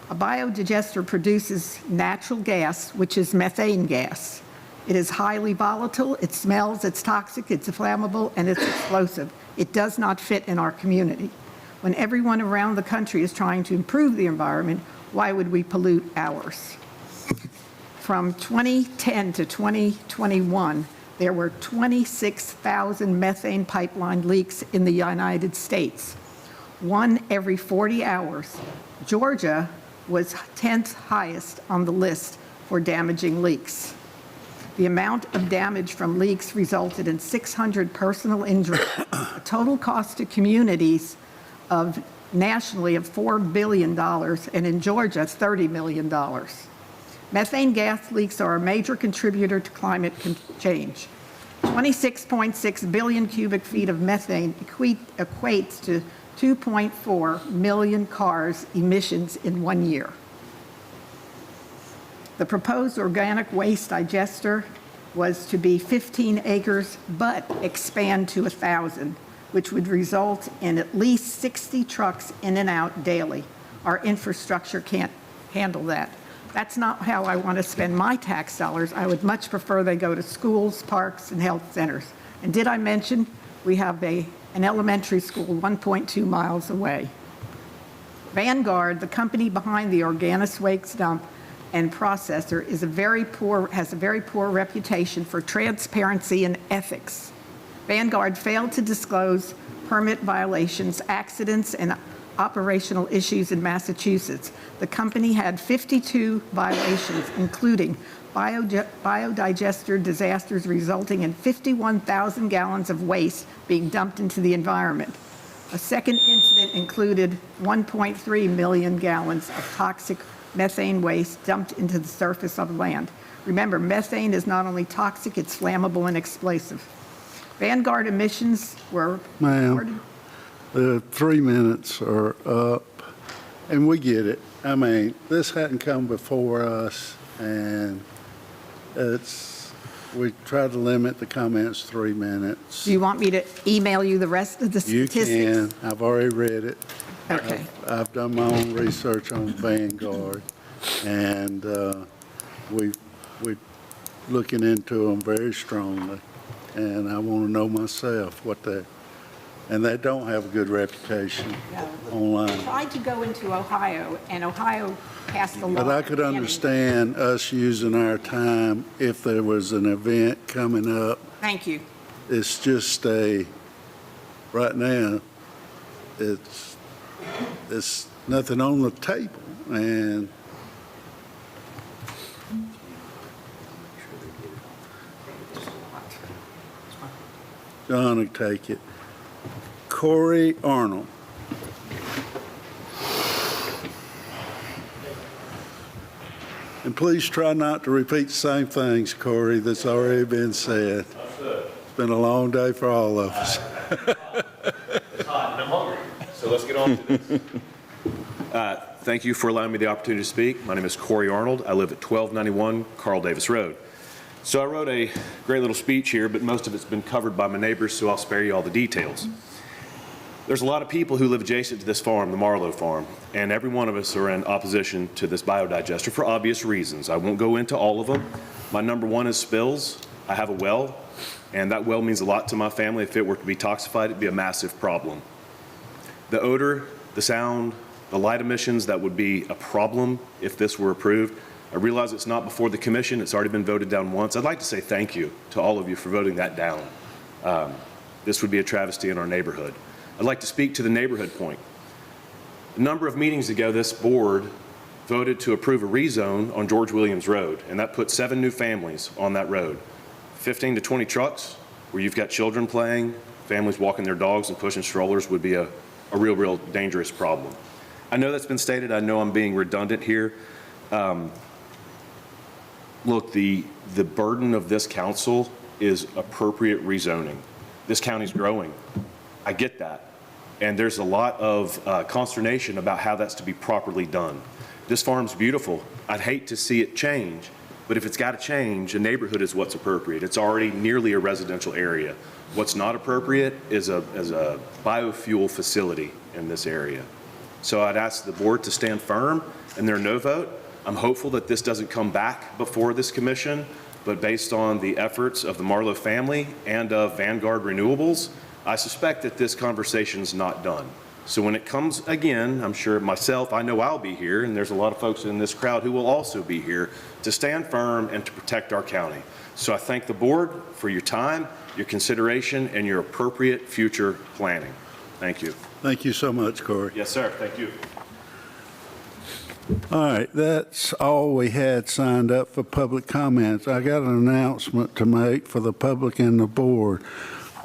Speaker 22: A biodigester produces natural gas, which is methane gas. It is highly volatile, it smells, it's toxic, it's flammable, and it's explosive. It does not fit in our community. When everyone around the country is trying to improve the environment, why would we pollute ours? From 2010 to 2021, there were 26,000 methane pipeline leaks in the United States, one every 40 hours. Georgia was 10th highest on the list for damaging leaks. The amount of damage from leaks resulted in 600 personal injuries, a total cost to communities of nationally of $4 billion, and in Georgia, $30 million. Methane gas leaks are a major contributor to climate change. 26.6 billion cubic feet of methane equates to 2.4 million cars emissions in 1 year. The proposed organic waste digester was to be 15 acres, but expand to 1,000, which would result in at least 60 trucks in and out daily. Our infrastructure can't handle that. That's not how I want to spend my tax dollars. I would much prefer they go to schools, parks, and health centers. And did I mention we have an elementary school 1.2 miles away? Vanguard, the company behind the organic waste dump and processor, has a very poor reputation for transparency and ethics. Vanguard failed to disclose permit violations, accidents, and operational issues in Massachusetts. The company had 52 violations, including biodigester disasters resulting in 51,000 gallons of waste being dumped into the environment. A second incident included 1.3 million gallons of toxic methane waste dumped into the surface of land. Remember, methane is not only toxic, it's flammable and explosive. Vanguard emissions were reported.
Speaker 1: Ma'am, the 3 minutes are up, and we get it. I mean, this hadn't come before us, and we try to limit the comments 3 minutes.
Speaker 22: Do you want me to email you the rest of the statistics?
Speaker 1: You can. I've already read it.
Speaker 22: Okay.
Speaker 1: I've done my own research on Vanguard, and we're looking into them very strongly, and I want to know myself what they, and they don't have a good reputation online.
Speaker 22: I tried to go into Ohio, and Ohio passed a law.
Speaker 1: But I could understand us using our time if there was an event coming up.
Speaker 22: Thank you.
Speaker 1: It's just right now, it's nothing on the table, and John will take it. Corey Arnold. And please try not to repeat the same things, Corey, that's already been said. It's been a long day for all of us.
Speaker 17: It's hot and I'm hungry, so let's get on to this. Thank you for allowing me the opportunity to speak. My name is Corey Arnold. I live at 1291 Carl Davis Road. So I wrote a great little speech here, but most of it's been covered by my neighbors, so I'll spare you all the details. There's a lot of people who live adjacent to this farm, the Marlowe farm, and every one of us are in opposition to this biodigester for obvious reasons. I won't go into all of them. My number one is spills. I have a well, and that well means a lot to my family. If it were to be toxified, it'd be a massive problem. The odor, the sound, the light emissions, that would be a problem if this were approved. I realize it's not before the commission. It's already been voted down once. I'd like to say thank you to all of you for voting that down. This would be a travesty in our neighborhood. I'd like to speak to the neighborhood point. A number of meetings ago, this board voted to approve a rezone on George Williams Road, and that put 7 new families on that road. 15 to 20 trucks where you've got children playing, families walking their dogs and pushing strollers would be a real dangerous problem. I know that's been stated. I know I'm being redundant here. Look, the burden of this council is appropriate rezoning. This county's growing. I get that. And there's a lot of consternation about how that's to be properly done. This farm's beautiful. I'd hate to see it change, but if it's got to change, a neighborhood is what's appropriate. It's already nearly a residential area. What's not appropriate is a biofuel facility in this area. So I'd ask the board to stand firm in their no vote. I'm hopeful that this doesn't come back before this commission, but based on the efforts of the Marlowe family and of Vanguard Renewables, I suspect that this conversation's not done. So when it comes again, I'm sure myself, I know I'll be here, and there's a lot of folks in this crowd who will also be here to stand firm and to protect our county. So I thank the board for your time, your consideration, and your appropriate future planning. Thank you.
Speaker 1: Thank you so much, Corey.
Speaker 17: Yes, sir. Thank you.
Speaker 1: All right, that's all we had signed up for public comments. I got an announcement to make for the public and the board.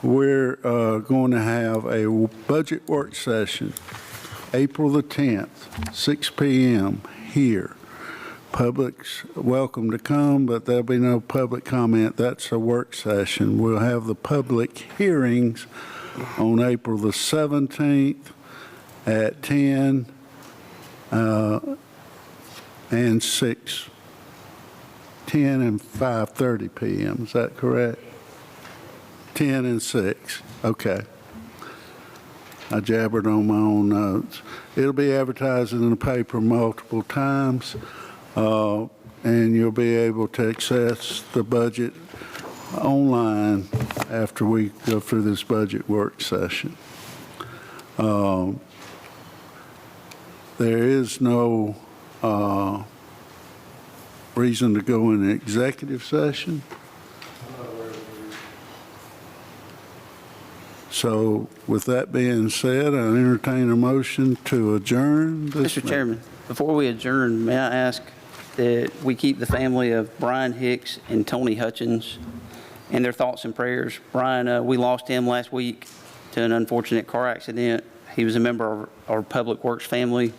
Speaker 1: We're going to have a budget work session, April the 10th, 6 p.m. here. Public's welcome to come, but there'll be no public comment. That's a work session. We'll have the public hearings on April the 17th at 10 and 6, 10 and 5:30 p.m. Is that correct? 10 and 6. Okay. I jabbered on my own notes. It'll be advertised in the paper multiple times, and you'll be able to access the budget online after we go through this budget work session. There is no reason to go in an executive session. So with that being said, I entertain a motion to adjourn this
Speaker 6: Mr. Chairman, before we adjourn, may I ask that we keep the family of Brian Hicks and Tony Hutchins in their thoughts and prayers. Brian, we lost him last week to an unfortunate car accident. He was a member of our Public Works family.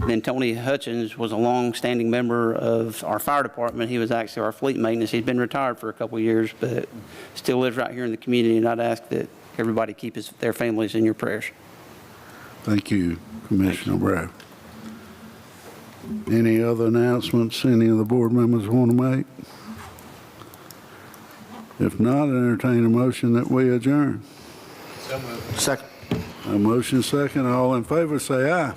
Speaker 6: And then Tony Hutchins was a long-standing member of our fire department. He was actually our fleet maintenance. He's been retired for a couple of years, but still lives right here in the community. And I'd ask that everybody keep their families in your prayers.
Speaker 1: Thank you, Commissioner Brown. Any other announcements any of the board members want to make? If not, I entertain a motion that we adjourn.
Speaker 10: Second.
Speaker 1: A motion second. All in favor, say aye.